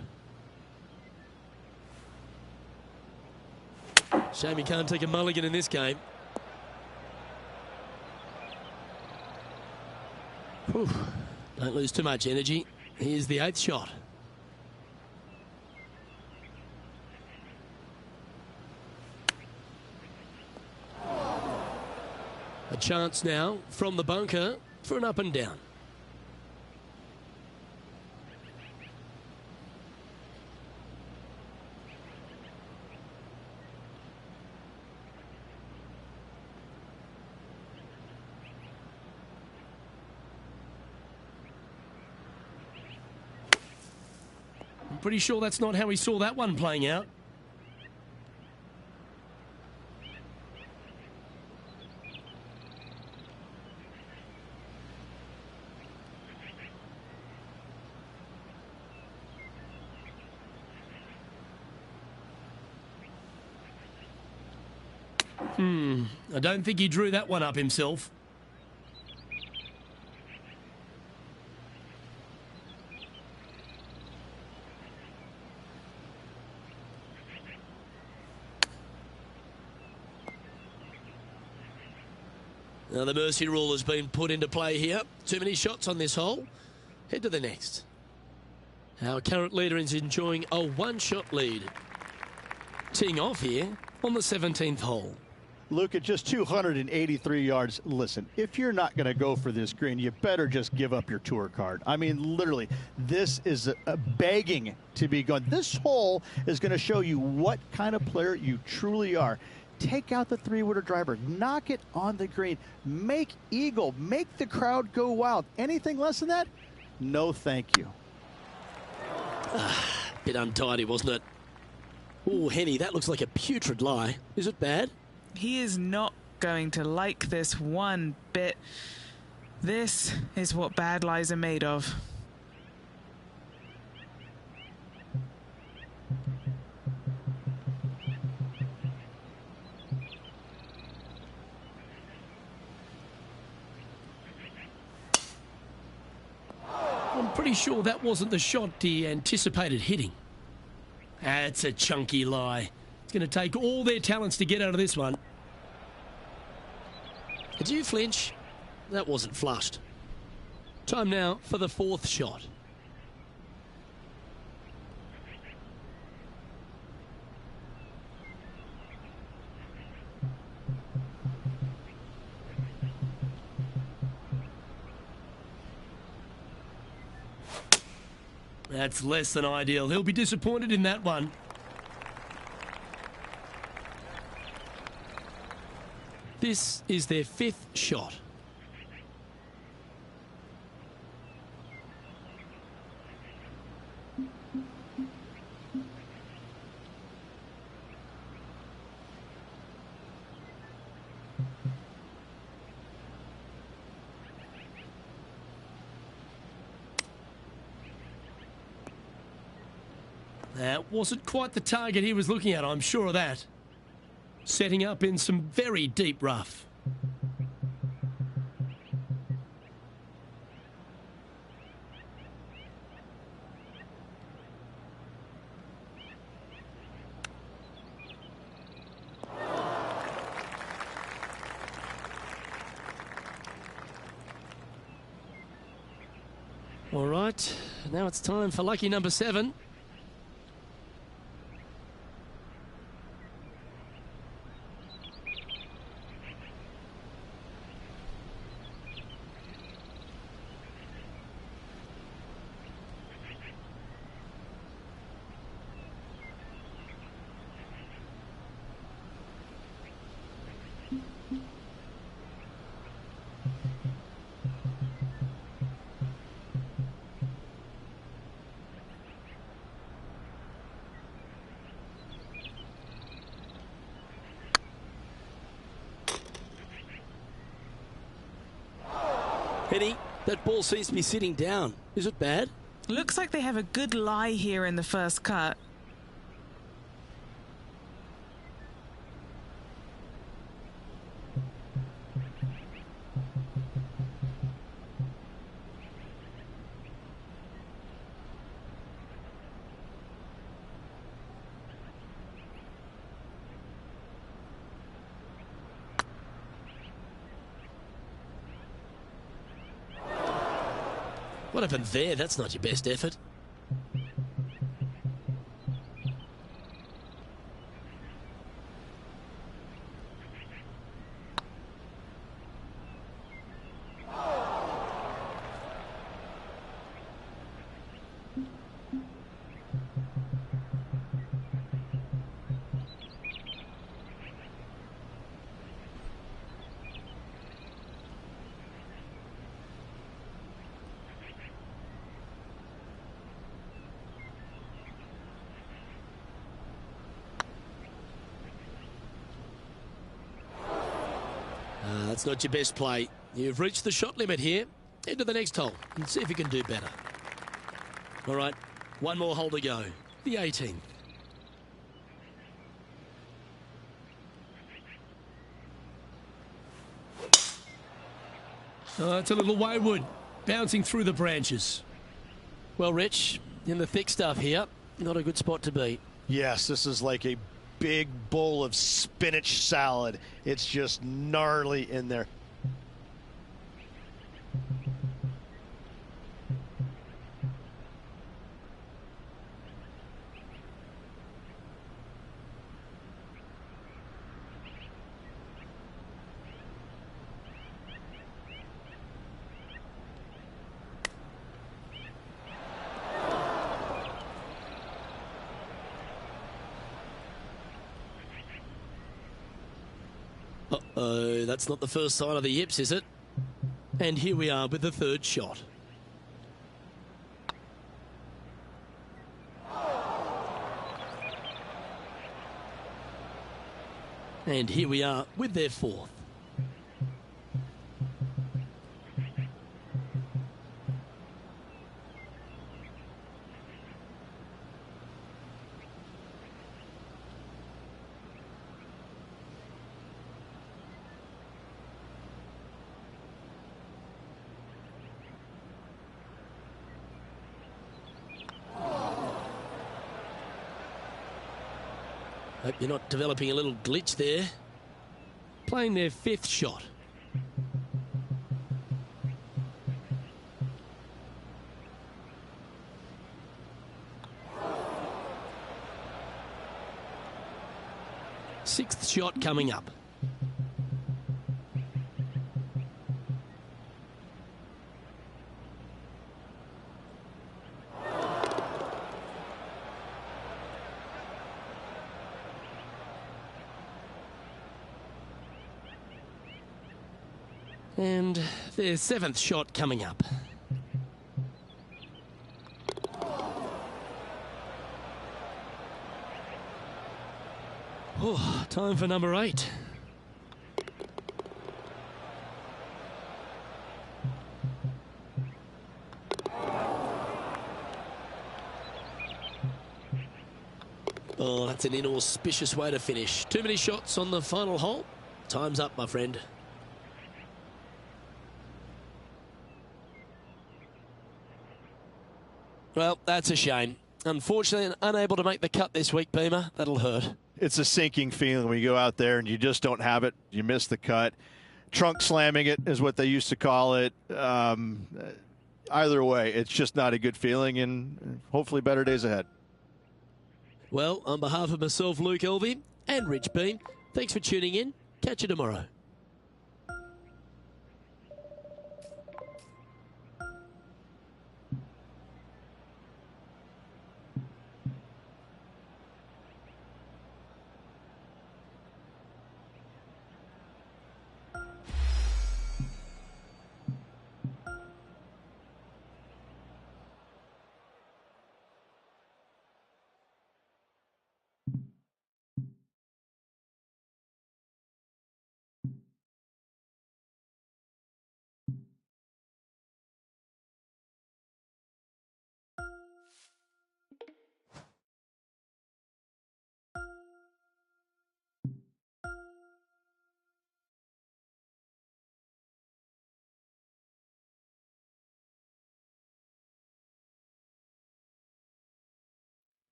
Shame he can't take a mulligan in this game. Whew. Don't lose too much energy. Here's the eighth shot. A chance now from the bunker for an up and down. Pretty sure that's not how he saw that one playing out. I don't think he drew that one up himself. Now the mercy rule has been put into play here. Too many shots on this hole. Head to the next. Our current leader is enjoying a one-shot lead. Teeing off here on the 17th hole. Luke, at just 283 yards, listen, if you're not going to go for this green, you better just give up your tour card. I mean, literally, this is a begging to be gone. This hole is going to show you what kind of player you truly are. Take out the three-wooder driver, knock it on the green, make eagle, make the crowd go wild. Anything less than that? No, thank you. Bit untidy, wasn't it? Oh, Henny, that looks like a putrid lie. Is it bad? He is not going to like this one bit. This is what bad lies are made of. I'm pretty sure that wasn't the shot he anticipated hitting. That's a chunky lie. It's going to take all their talents to get out of this one. Did you flinch? That wasn't flushed. Time now for the fourth shot. That's less than ideal. He'll be disappointed in that one. This is their fifth shot. That wasn't quite the target he was looking at, I'm sure of that. Setting up in some very deep rough. All right, now it's time for lucky number 7. Henny, that ball seems to be sitting down. Is it bad? Looks like they have a good lie here in the first cut. What happened there? That's not your best effort. That's not your best play. You've reached the shot limit here. Head to the next hole and see if you can do better. All right, one more hole to go. The 18th. Oh, it's a little wayward, bouncing through the branches. Well, Rich, in the thick stuff here, not a good spot to be. Yes, this is like a big bowl of spinach salad. It's just gnarly in there. Uh-oh, that's not the first sign of the yips, is it? And here we are with the third shot. And here we are with their fourth. Hope you're not developing a little glitch there. Playing their fifth shot. Sixth shot coming up. And their seventh shot coming up. Oh, time for number 8. Oh, that's an inauspicious way to finish. Too many shots on the final hole. Time's up, my friend. Well, that's a shame. Unfortunately, unable to make the cut this week, Beamer. That'll hurt. It's a sinking feeling when you go out there and you just don't have it. You miss the cut. Trunk slamming it is what they used to call it. Either way, it's just not a good feeling, and hopefully better days ahead. Well, on behalf of myself, Luke Elvey, and Rich Beam, thanks for tuning in. Catch you tomorrow.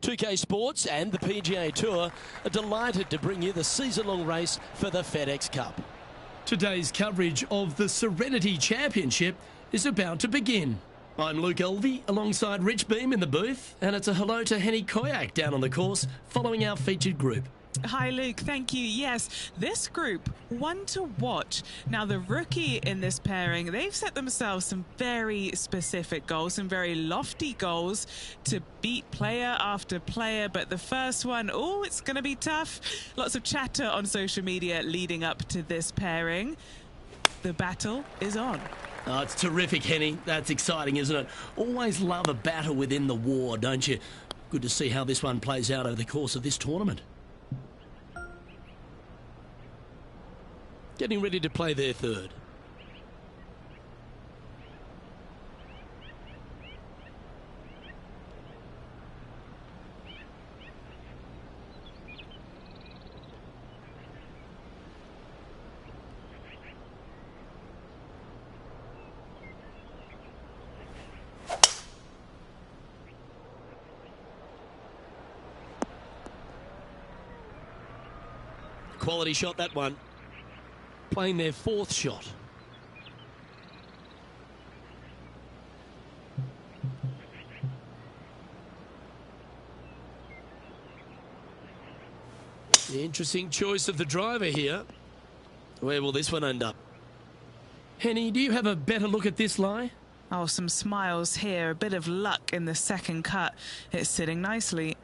.2K Sports and the PGA Tour are delighted to bring you the season-long race for the FedEx Cup. Today's coverage of the Serenity Championship is about to begin. I'm Luke Elvey alongside Rich Beam in the booth, and it's a hello to Henny Koyak down on the course following our featured group. Hi, Luke. Thank you. Yes, this group, one to watch. Now, the rookie in this pairing, they've set themselves some very specific goals, some very lofty goals to beat player after player. But the first one, oh, it's going to be tough. Lots of chatter on social media leading up to this pairing. The battle is on. Oh, it's terrific, Henny. That's exciting, isn't it? Always love a battle within the war, don't you? Good to see how this one plays out over the course of this tournament. Getting ready to play their third. Quality shot, that one. Playing their fourth shot. The interesting choice of the driver here. Where will this one end up? Henny, do you have a better look at this lie? Oh, some smiles here. A bit of luck in the second cut. It's sitting nicely.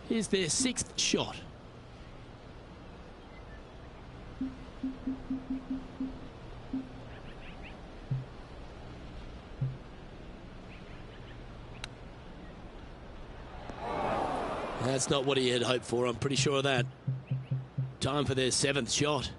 Here's their sixth shot. That's not what he had hoped for, I'm pretty sure of that. Time for their seventh shot.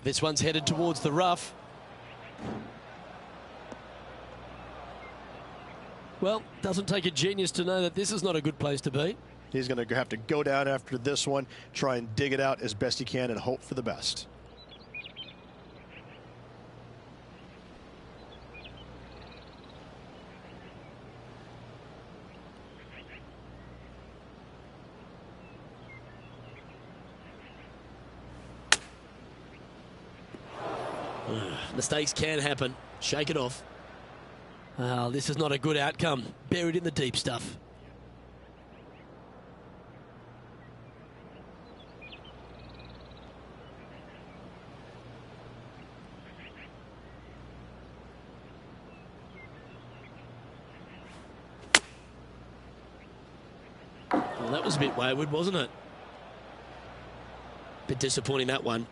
This one's headed towards the rough. Well, doesn't take a genius to know that this is not a good place to be. He's going to have to go down after this one, try and dig it out as best he can and hope for the best. Mistakes can happen. Shake it off. This is not a good outcome. Buried in the deep stuff. Well, that was a bit wayward, wasn't it? Bit disappointing, that one.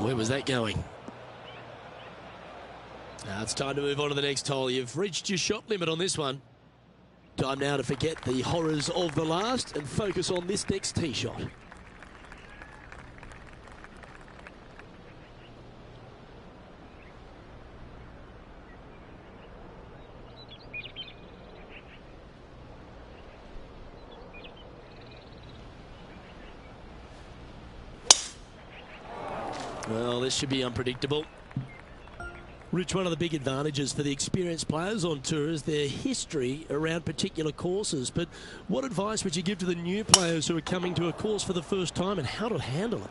Where was that going? Now it's time to move on to the next hole. You've reached your shot limit on this one. Time now to forget the horrors of the last and focus on this next tee shot. Well, this should be unpredictable. Rich, one of the big advantages for the experienced players on tour is their history around particular courses. But what advice would you give to the new players who are coming to a course for the first time and how to handle it?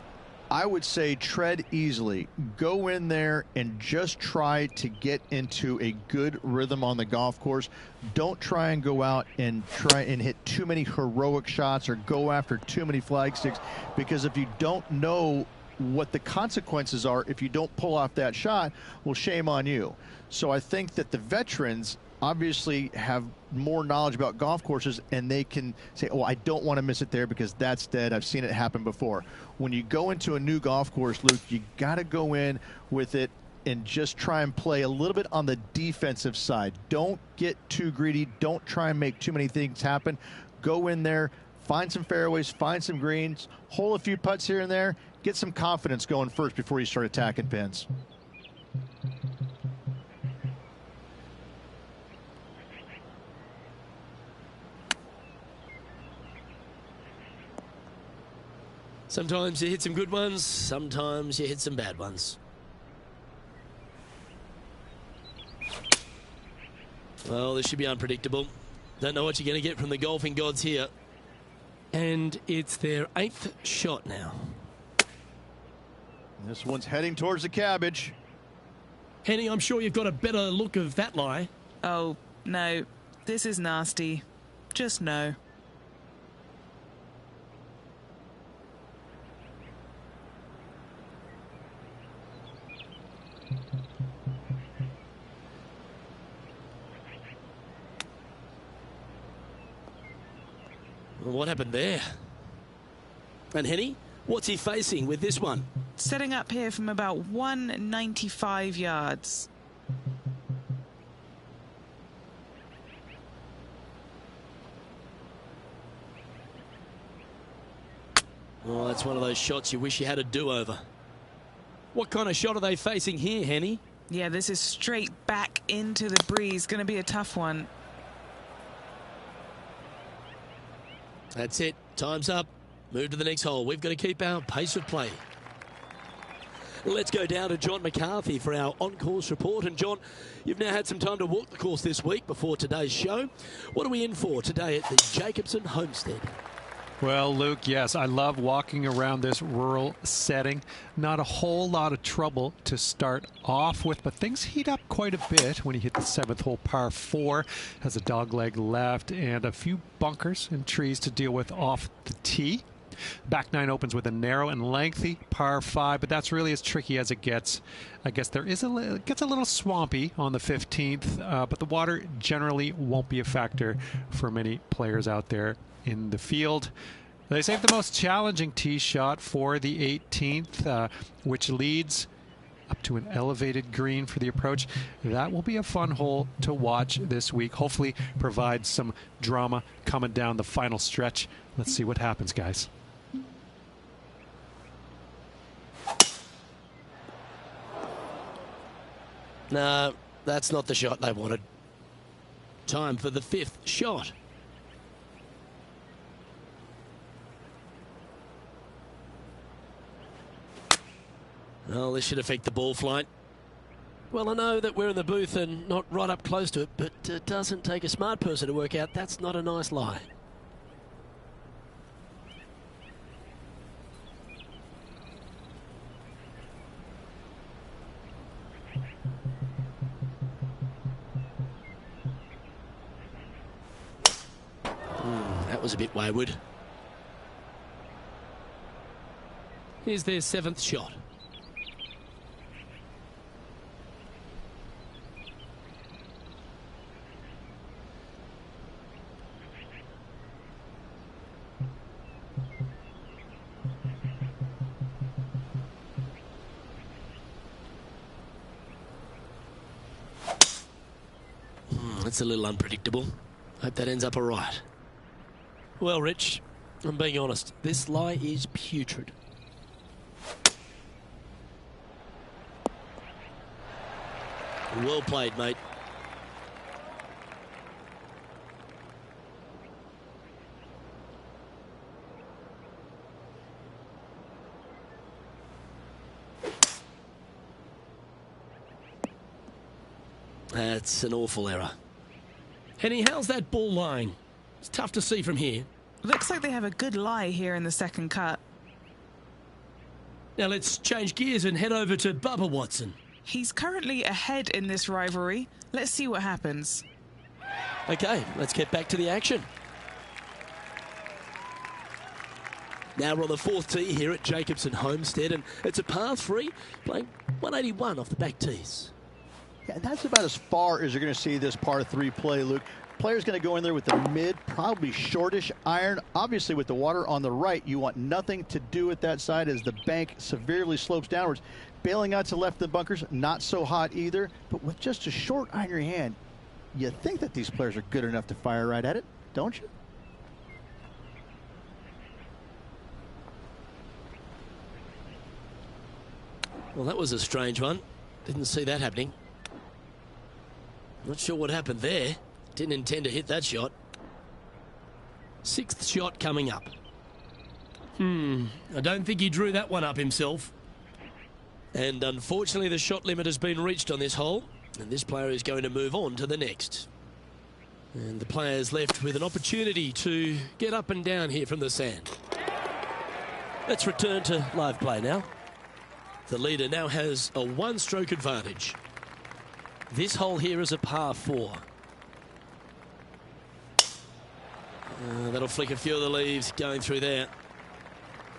I would say tread easily. Go in there and just try to get into a good rhythm on the golf course. Don't try and go out and try and hit too many heroic shots or go after too many flag sticks, because if you don't know what the consequences are if you don't pull off that shot, well, shame on you. So I think that the veterans obviously have more knowledge about golf courses, and they can say, oh, I don't want to miss it there because that's dead. I've seen it happen before. When you go into a new golf course, Luke, you got to go in with it and just try and play a little bit on the defensive side. Don't get too greedy. Don't try and make too many things happen. Go in there, find some fairways, find some greens, hole a few putts here and there, get some confidence going first before you start attacking pins. Sometimes you hit some good ones, sometimes you hit some bad ones. Well, this should be unpredictable. Don't know what you're going to get from the golfing gods here. And it's their 8th shot now. This one's heading towards the cabbage. Henny, I'm sure you've got a better look of that lie. Oh, no. This is nasty. Just no. Well, what happened there? And Henny, what's he facing with this one? Setting up here from about 195 yards. Oh, that's one of those shots you wish you had a do-over. What kind of shot are they facing here, Henny? Yeah, this is straight back into the breeze. Going to be a tough one. That's it. Time's up. Move to the next hole. We've got to keep our pace of play. Let's go down to John McCarthy for our on-course report. And John, you've now had some time to walk the course this week before today's show. What are we in for today at the Jacobson Homestead? Well, Luke, yes, I love walking around this rural setting. Not a whole lot of trouble to start off with, but things heat up quite a bit when you hit the 7th hole, par 4. Has a dogleg left and a few bunkers and trees to deal with off the tee. Back 9 opens with a narrow and lengthy par 5, but that's really as tricky as it gets. I guess it gets a little swampy on the 15th, but the water generally won't be a factor for many players out there in the field. They saved the most challenging tee shot for the 18th, which leads up to an elevated green for the approach. That will be a fun hole to watch this week. Hopefully provide some drama coming down the final stretch. Let's see what happens, guys. No, that's not the shot they wanted. Time for the 5th shot. Well, this should affect the ball flight. Well, I know that we're in the booth and not right up close to it, but it doesn't take a smart person to work out that's not a nice lie. That was a bit wayward. Here's their 7th shot. That's a little unpredictable. Hope that ends up all right. Well, Rich, I'm being honest. This lie is putrid. Well played, mate. That's an awful error. Henny, how's that ball lying? It's tough to see from here. Looks like they have a good lie here in the second cut. Now let's change gears and head over to Bubba Watson. He's currently ahead in this rivalry. Let's see what happens. Okay, let's get back to the action. Now we're on the 4th tee here at Jacobson Homestead, and it's a par 3, playing 181 off the back tees. Yeah, that's about as far as you're going to see this par 3 play, Luke. Player's going to go in there with the mid, probably shortish iron. Obviously, with the water on the right, you want nothing to do with that side as the bank severely slopes downwards. Bailing out to left of the bunkers, not so hot either. But with just a short iron in your hand, you think that these players are good enough to fire right at it, don't you? Well, that was a strange one. Didn't see that happening. Not sure what happened there. Didn't intend to hit that shot. 6th shot coming up. I don't think he drew that one up himself. And unfortunately, the shot limit has been reached on this hole. And this player is going to move on to the next. And the players left with an opportunity to get up and down here from the sand. Let's return to live play now. The leader now has a one-stroke advantage. This hole here is a par 4. That'll flick a few of the leaves going through there.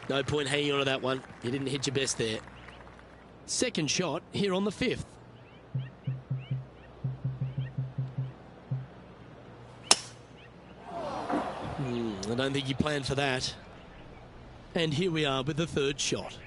No point hanging on to that one. You didn't hit your best there. Second shot here on the 5th. I don't think you planned for that. And here we are with the third shot.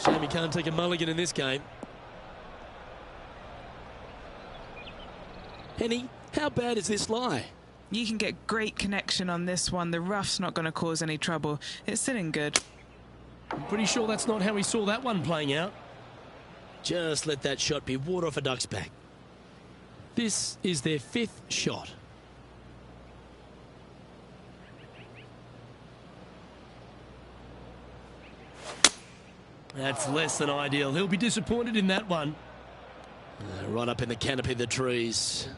Shame he can't take a mulligan in this game. Henny, how bad is this lie? You can get great connection on this one. The rough's not going to cause any trouble. It's sitting good. I'm pretty sure that's not how we saw that one playing out. Just let that shot be water off a duck's back. This is their 5th shot. That's less than ideal. He'll be disappointed in that one. Right up in the canopy of the trees.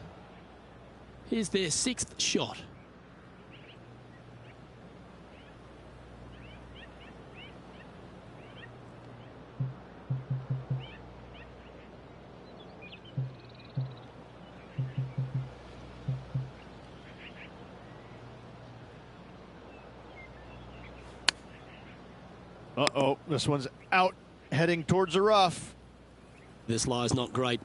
Here's their 6th shot. Uh-oh, this one's out, heading towards the rough. This lie's not great.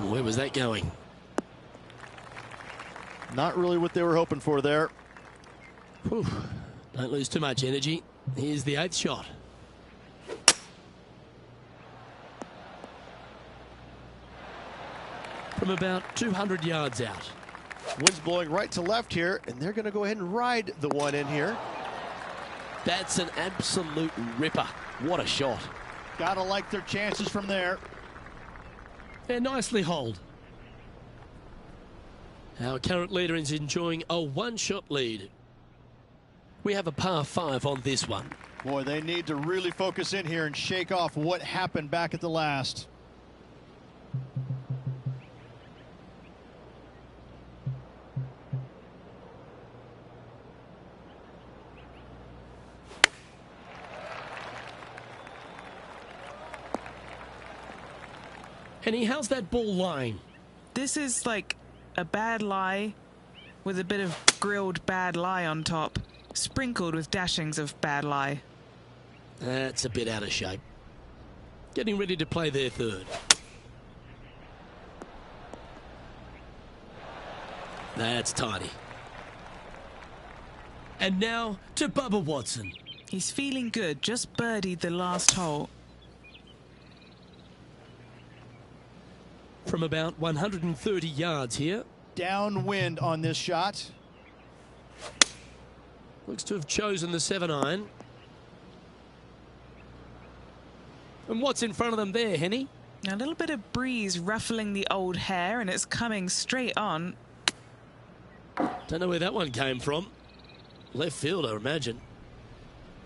Where was that going? Not really what they were hoping for there. Whew. Don't lose too much energy. Here's the 8th shot. From about 200 yards out. Wind's blowing right to left here, and they're going to go ahead and ride the one in here. That's an absolute ripper. What a shot. Gotta like their chances from there. They're nicely holed. Our current leader is enjoying a one-shot lead. We have a par 5 on this one. Boy, they need to really focus in here and shake off what happened back at the last. Henny, how's that ball lying? This is like a bad lie with a bit of grilled bad lie on top, sprinkled with dashings of bad lie. That's a bit out of shape. Getting ready to play their 3rd. That's tidy. And now to Bubba Watson. He's feeling good, just birdied the last hole. From about 130 yards here. Downwind on this shot. Looks to have chosen the 7-iron. And what's in front of them there, Henny? A little bit of breeze ruffling the old hair, and it's coming straight on. Don't know where that one came from. Left field, I imagine.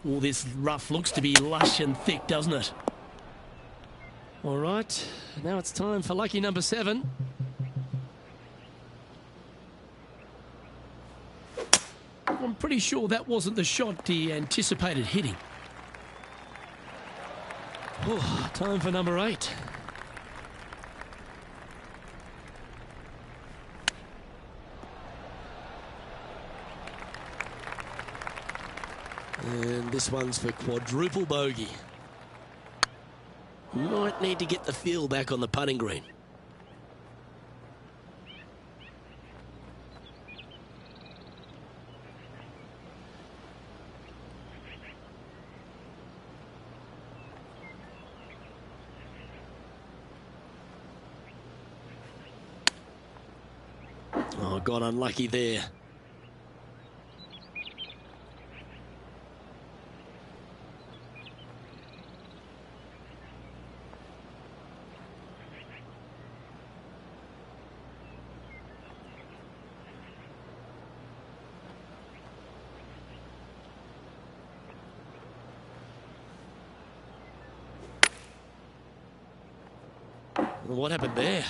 All this rough looks to be lush and thick, doesn't it? All right, now it's time for lucky number 7. I'm pretty sure that wasn't the shot he anticipated hitting. Oh, time for number 8. And this one's for quadruple bogey. Might need to get the feel back on the putting green. Oh, got unlucky there. Well, what happened there?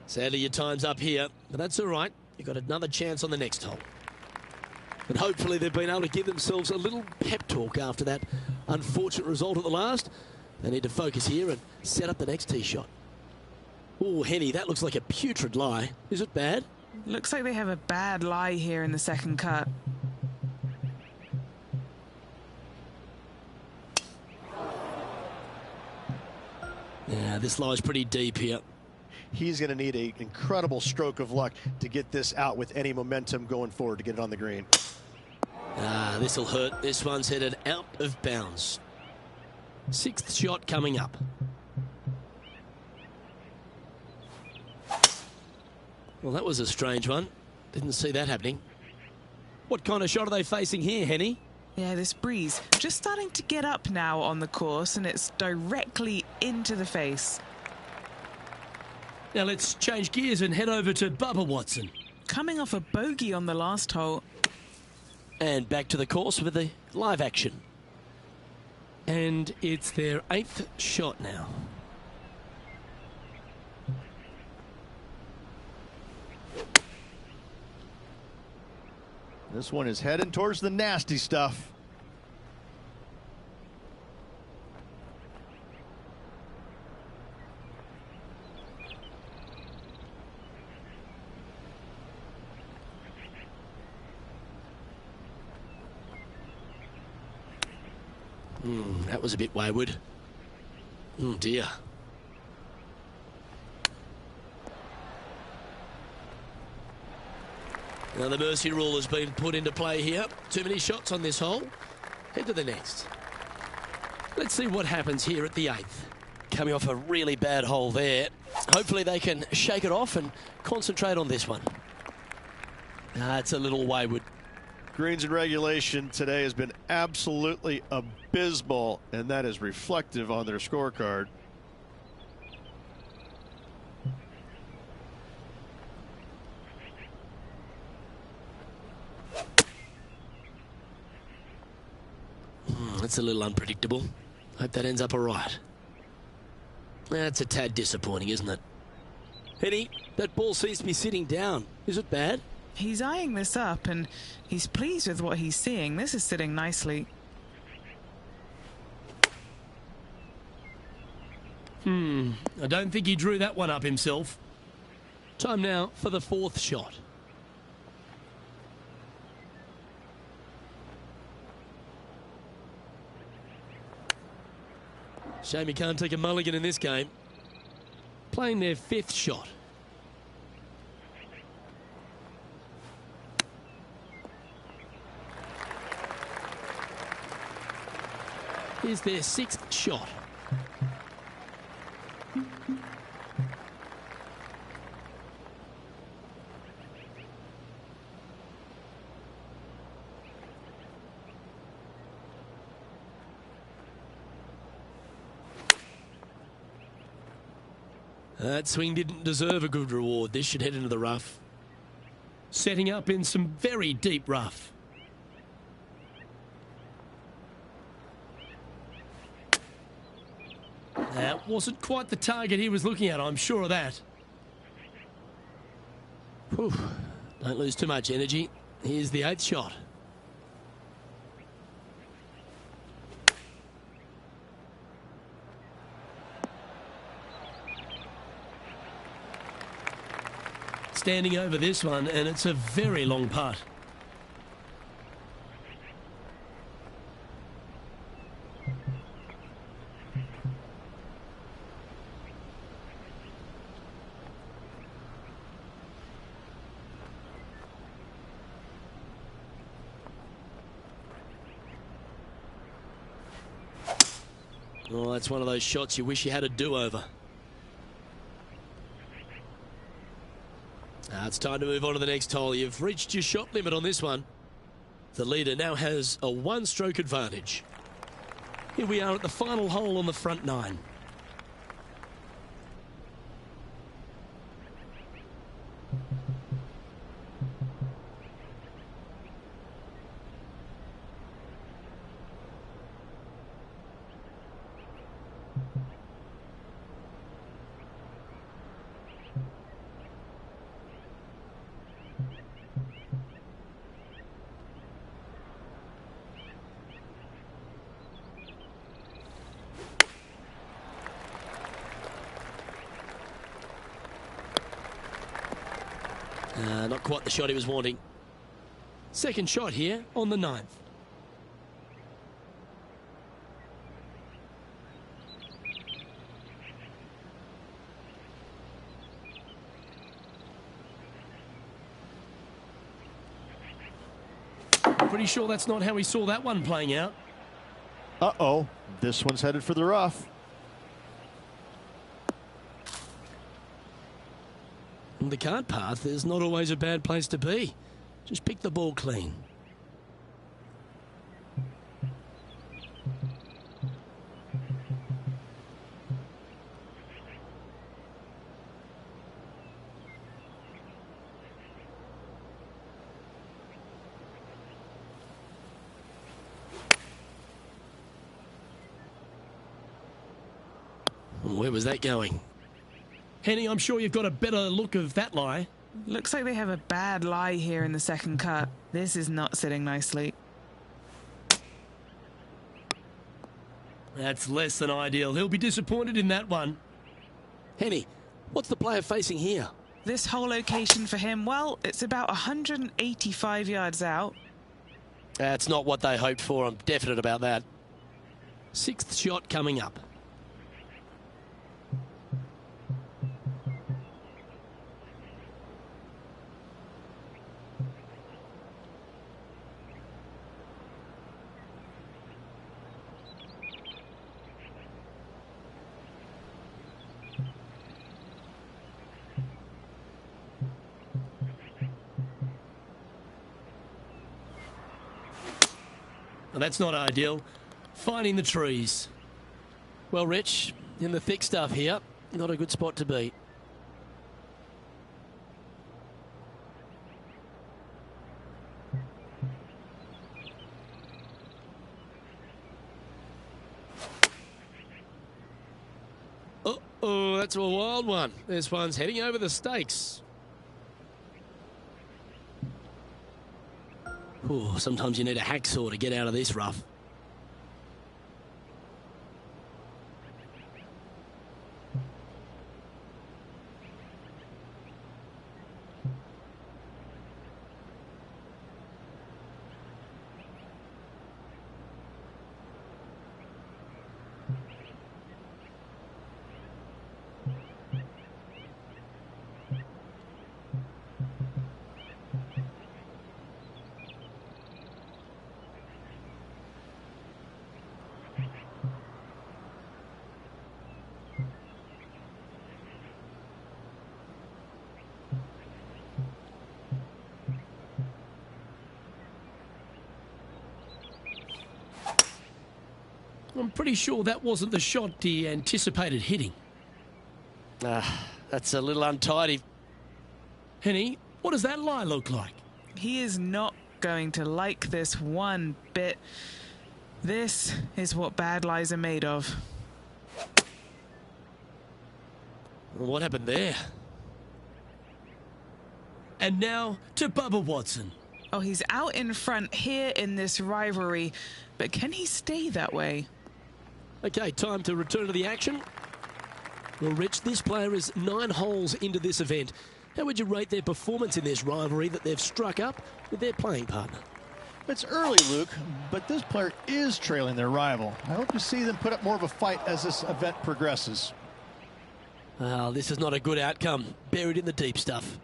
Sadly, your time's up here, but that's all right. You've got another chance on the next hole. And hopefully they've been able to give themselves a little pep talk after that unfortunate result at the last. They need to focus here and set up the next tee shot. Oh, Henny, that looks like a putrid lie. Is it bad? Looks like they have a bad lie here in the second cut. Yeah, this lie's pretty deep here. He's going to need an incredible stroke of luck to get this out with any momentum going forward to get it on the green. This'll hurt. This one's headed out of bounds. Sixth shot coming up. Well, that was a strange one. Didn't see that happening. What kind of shot are they facing here, Henny? Yeah, this breeze just starting to get up now on the course, and it's directly into the face. Now let's change gears and head over to Bubba Watson. Coming off a bogey on the last hole. And back to the course with the live action. And it's their 8th shot now. This one is heading towards the nasty stuff. That was a bit wayward. Oh dear. Now the mercy rule has been put into play here. Too many shots on this hole. Head to the next. Let's see what happens here at the 8th. Coming off a really bad hole there. Hopefully they can shake it off and concentrate on this one. It's a little wayward. Greens in regulation today has been absolutely abysmal, and that is reflective on their scorecard. That's a little unpredictable. Hope that ends up all right. That's a tad disappointing, isn't it? Henny, that ball seems to be sitting down. Is it bad? He's eyeing this up, and he's pleased with what he's seeing. This is sitting nicely. I don't think he drew that one up himself. Time now for the 4th shot. Shame he can't take a mulligan in this game. Playing their 5th shot. Here's their 6th shot. That swing didn't deserve a good reward. This should head into the rough. Setting up in some very deep rough. That wasn't quite the target he was looking at, I'm sure of that. Whew. Don't lose too much energy. Here's the 8th shot. Standing over this one, and it's a very long putt. Oh, that's one of those shots you wish you had a do-over. It's time to move on to the next hole. You've reached your shot limit on this one. The leader now has a one-stroke advantage. Here we are at the final hole on the front nine. Not quite the shot he was wanting. Second shot here on the ninth. Pretty sure that's not how we saw that one playing out. Uh-oh, this one's headed for the rough. The cart path is not always a bad place to be. Just pick the ball clean. Where was that going? Henny, I'm sure you've got a better look of that lie. Looks like they have a bad lie here in the second cut. This is not sitting nicely. That's less than ideal. He'll be disappointed in that one. Henny, what's the player facing here? This whole location for him, well, it's about 185 yards out. That's not what they hoped for. I'm definite about that. Sixth shot coming up. Well, that's not ideal. Finding the trees. Well, Rich, in the thick stuff here, not a good spot to be. Uh-oh, that's a wild one. This one's heading over the stakes. Ooh, sometimes you need a hacksaw to get out of this rough. I'm pretty sure that wasn't the shot he anticipated hitting. That's a little untidy. Henny, what does that lie look like? He is not going to like this one bit. This is what bad lies are made of. What happened there? And now to Bubba Watson. Oh, he's out in front here in this rivalry, but can he stay that way? Okay, time to return to the action. Well, Rich, this player is 9 holes into this event. How would you rate their performance in this rivalry that they've struck up with their playing partner? It's early, Luke, but this player is trailing their rival. I hope to see them put up more of a fight as this event progresses. This is not a good outcome. Buried in the deep stuff.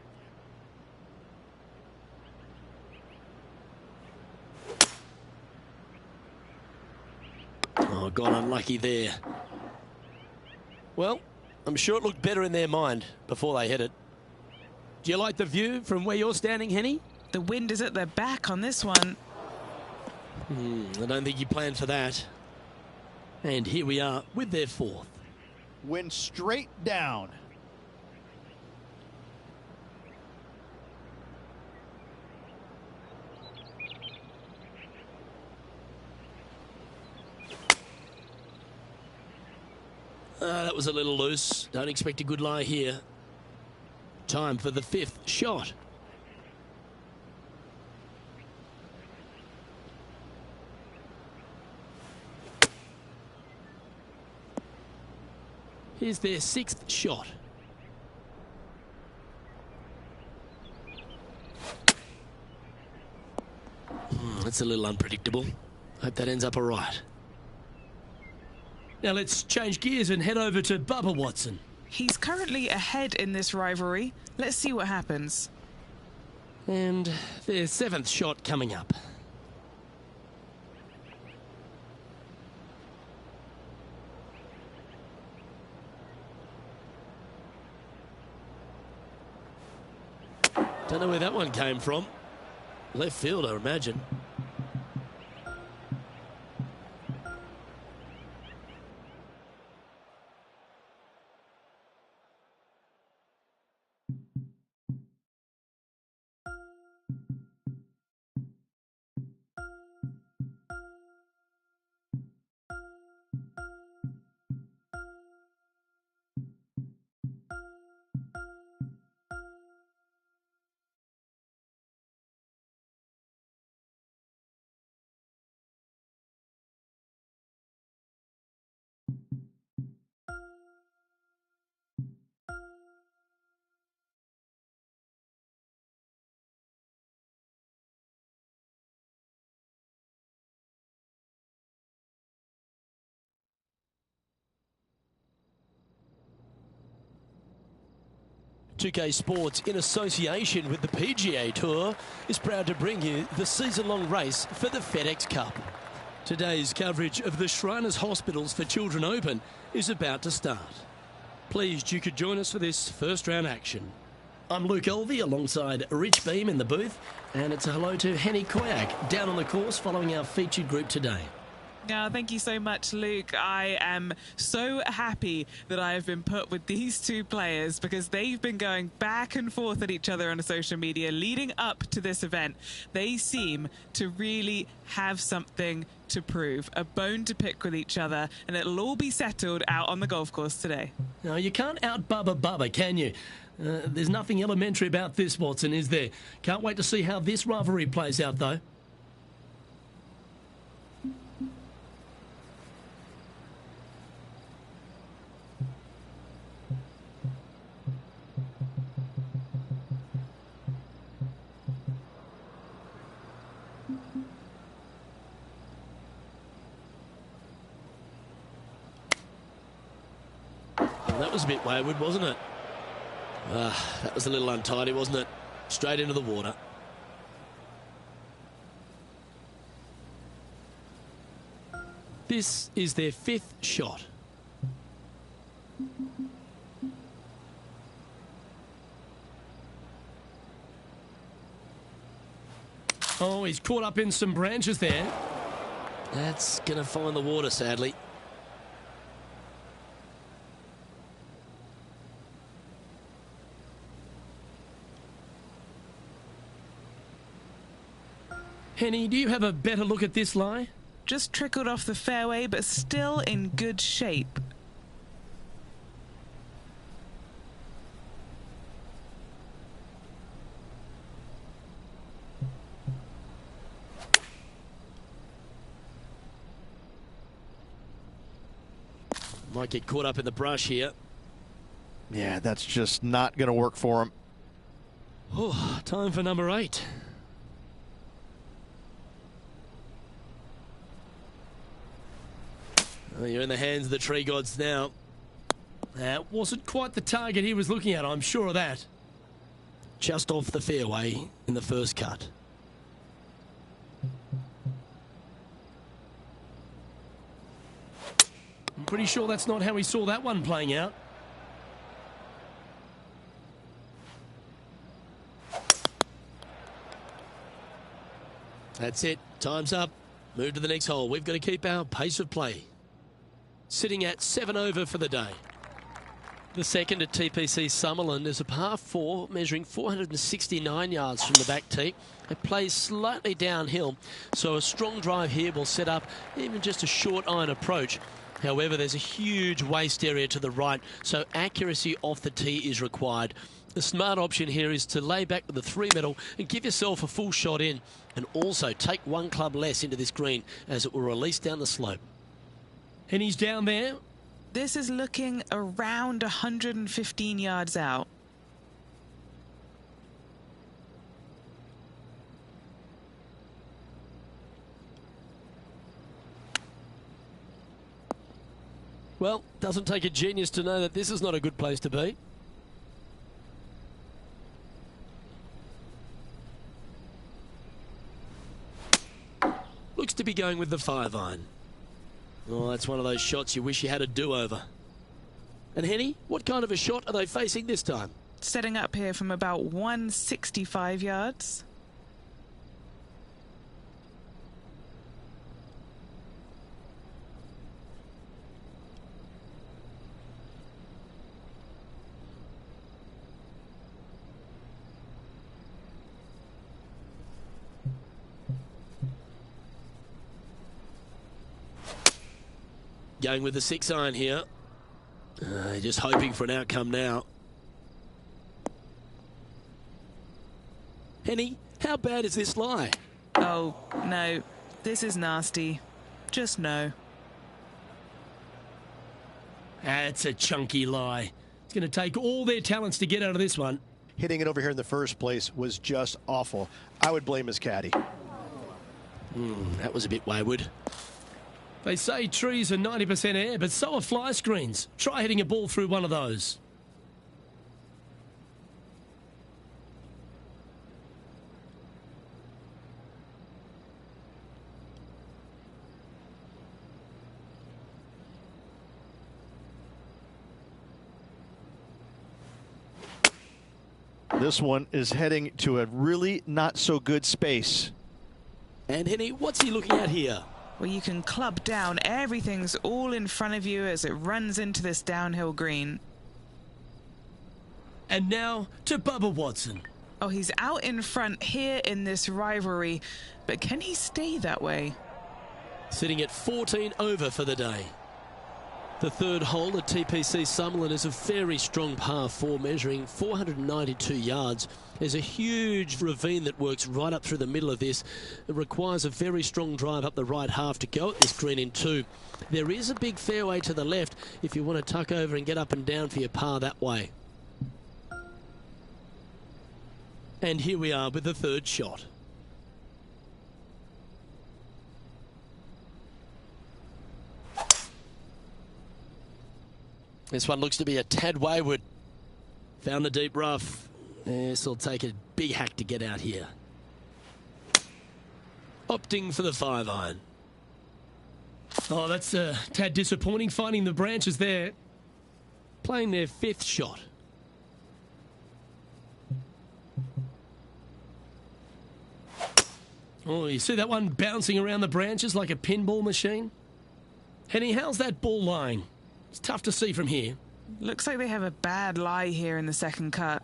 Oh, got unlucky there. Well, I'm sure it looked better in their mind before they hit it. Do you like the view from where you're standing, Henny? The wind is at their back on this one. I don't think you planned for that. And here we are with their fourth. Wind straight down. That was a little loose. Don't expect a good lie here. Time for the fifth shot. Here's their sixth shot. That's a little unpredictable. Hope that ends up all right. Now let's change gears and head over to Bubba Watson. He's currently ahead in this rivalry. Let's see what happens. And their seventh shot coming up. Don't know where that one came from. Left field, I imagine. .2K Sports, in association with the PGA Tour, is proud to bring you the season-long race for the FedEx Cup. Today's coverage of the Shriners Hospitals for Children Open is about to start. Pleased you could join us for this first-round action. I'm Luke Elvey alongside Rich Beam in the booth, and it's a hello to Henny Koyak down on the course following our featured group today. Thank you so much, Luke. I am so happy that I have been put with these two players because they've been going back and forth at each other on social media leading up to this event. They seem to really have something to prove, a bone to pick with each other, and it'll all be settled out on the golf course today. No, you can't out-Bubba, can you? There's nothing elementary about this, Watson, is there? Can't wait to see how this rivalry plays out, though. Well, that was a bit wayward, wasn't it? That was a little untidy, wasn't it? Straight into the water. This is their fifth shot. Oh, he's caught up in some branches there. That's going to find the water, sadly. Henny, do you have a better look at this lie? Just trickled off the fairway, but still in good shape. Might get caught up in the brush here. Yeah, that's just not going to work for him. Oh, time for number 8. Well, you're in the hands of the tree gods now. That wasn't quite the target he was looking at, I'm sure of that. Just off the fairway in the first cut. I'm pretty sure that's not how he saw that one playing out. That's it. Time's up. Move to the next hole. We've got to keep our pace of play. Sitting at 7 over for the day. The second at TPC Summerland is a par 4 measuring 469 yards from the back tee. It plays slightly downhill, so a strong drive here will set up even just a short iron approach. However, there's a huge waste area to the right, so accuracy off the tee is required. The smart option here is to lay back with the 3-metal and give yourself a full shot in, and also take one club less into this green as it will release down the slope. And he's down there. This is looking around 115 yards out. Well, doesn't take a genius to know that this is not a good place to be. Looks to be going with the 5-iron. Oh, that's one of those shots you wish you had a do-over. And Henny, what kind of a shot are they facing this time? Setting up here from about 165 yards. Going with the 6-iron here. Just hoping for an outcome now. Henny, how bad is this lie? Oh, no. This is nasty. Just no. That's a chunky lie. It's going to take all their talents to get out of this one. Hitting it over here in the first place was just awful. I would blame his caddy. That was a bit wayward. They say trees are 90% air, but so are fly screens. Try hitting a ball through one of those. This one is heading to a really not so good space. And Henny, what's he looking at here? Well, you can club down. Everything's all in front of you as it runs into this downhill green. And now to Bubba Watson. Oh, he's out in front here in this rivalry, but can he stay that way? Sitting at 14 over for the day. The third hole at TPC Summerland is a very strong par 4 measuring 492 yards. There's a huge ravine that works right up through the middle of this. It requires a very strong drive up the right half to go at this green in 2. There is a big fairway to the left if you want to tuck over and get up and down for your par that way. And here we are with the third shot. This one looks to be a tad wayward. Found the deep rough. This will take a big hack to get out here. Opting for the 5-iron. Oh, that's a tad disappointing, finding the branches there. Playing their 5th shot. Oh, you see that one bouncing around the branches like a pinball machine? Henny, how's that ball lying? It's tough to see from here. Looks like they have a bad lie here in the second cut.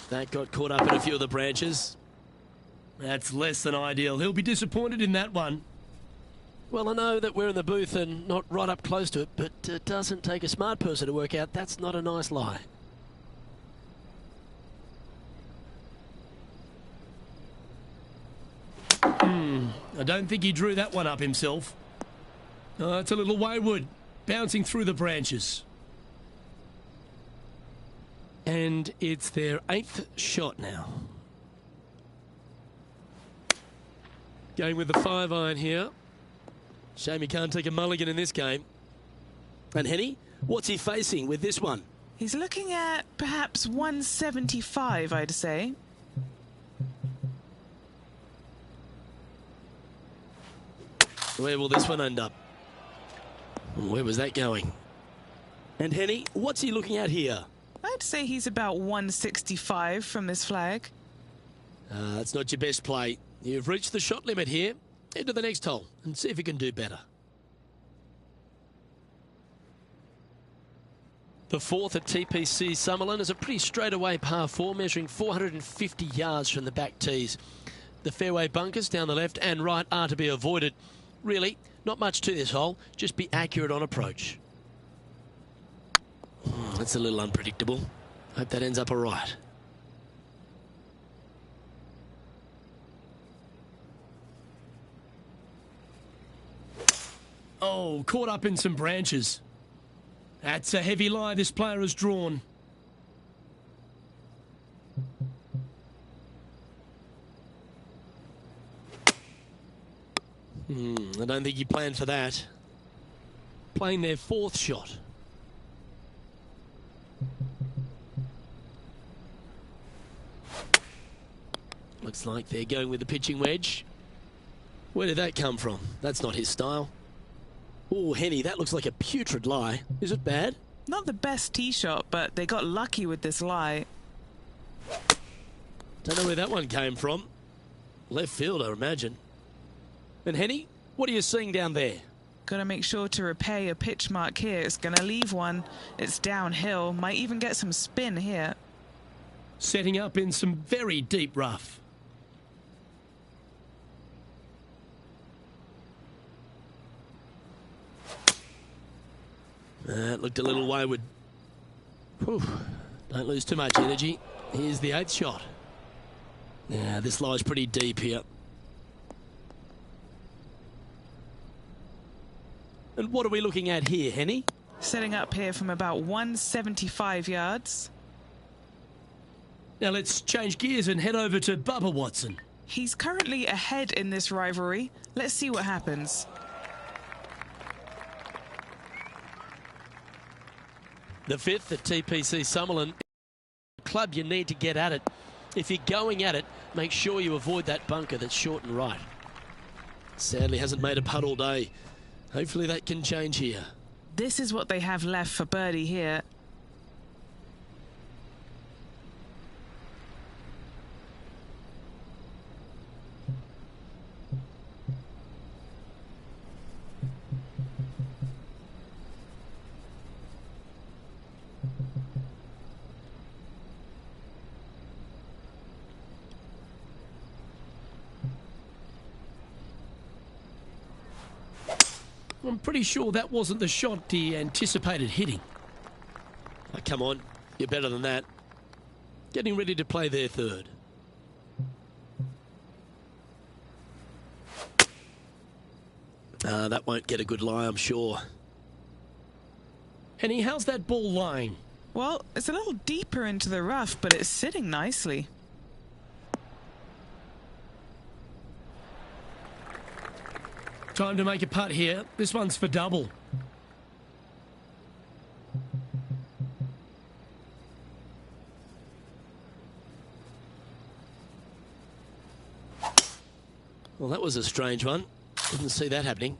That got caught up in a few of the branches. That's less than ideal. He'll be disappointed in that one. Well, I know that we're in the booth and not right up close to it, but it doesn't take a smart person to work out that's not a nice lie. I don't think he drew that one up himself. It's a little wayward, bouncing through the branches. And it's their 8th shot now. Going with the 5-iron here. Shame he can't take a mulligan in this game. And Henny, what's he facing with this one? He's looking at perhaps 175, I'd say. Where will this one end up? Where was that going? And Henny, what's he looking at here? I'd say he's about 165 from this flag. That's not your best play. You've reached the shot limit here. Head to the next hole and see if you can do better. The fourth at TPC Summerlin is a pretty straightaway par 4, measuring 450 yards from the back tees. The fairway bunkers down the left and right are to be avoided. Really, not much to this hole. Just be accurate on approach. That's a little unpredictable. Hope that ends up all right. Oh, caught up in some branches. That's a heavy lie this player has drawn. I don't think he planned for that. Playing their fourth shot. Looks like they're going with the pitching wedge. Where did that come from? That's not his style. Oh, Henny, that looks like a putrid lie. Is it bad? Not the best tee shot, but they got lucky with this lie. Don't know where that one came from. Left field, I imagine. And Henny, what are you seeing down there? Got to make sure to repair your pitch mark here. It's going to leave one. It's downhill. Might even get some spin here. Setting up in some very deep rough. That looked a little wayward. Whew. Don't lose too much energy. Here's the 8th shot. Yeah, this lies pretty deep here. And what are we looking at here, Henny? Setting up here from about 175 yards. Now let's change gears and head over to Bubba Watson. He's currently ahead in this rivalry. Let's see what happens. The 5th at TPC Summerlin. Club, you need to get at it. If you're going at it, make sure you avoid that bunker that's short and right. Sadly hasn't made a putt all day. Hopefully that can change here. This is what they have left for birdie here. I'm pretty sure that wasn't the shot he anticipated hitting. Oh, come on, you're better than that. Getting ready to play their 3rd. That won't get a good lie, I'm sure. Henny, how's that ball lying? Well, it's a little deeper into the rough, but it's sitting nicely. Time to make a putt here. This one's for double. Well, that was a strange one. Didn't see that happening.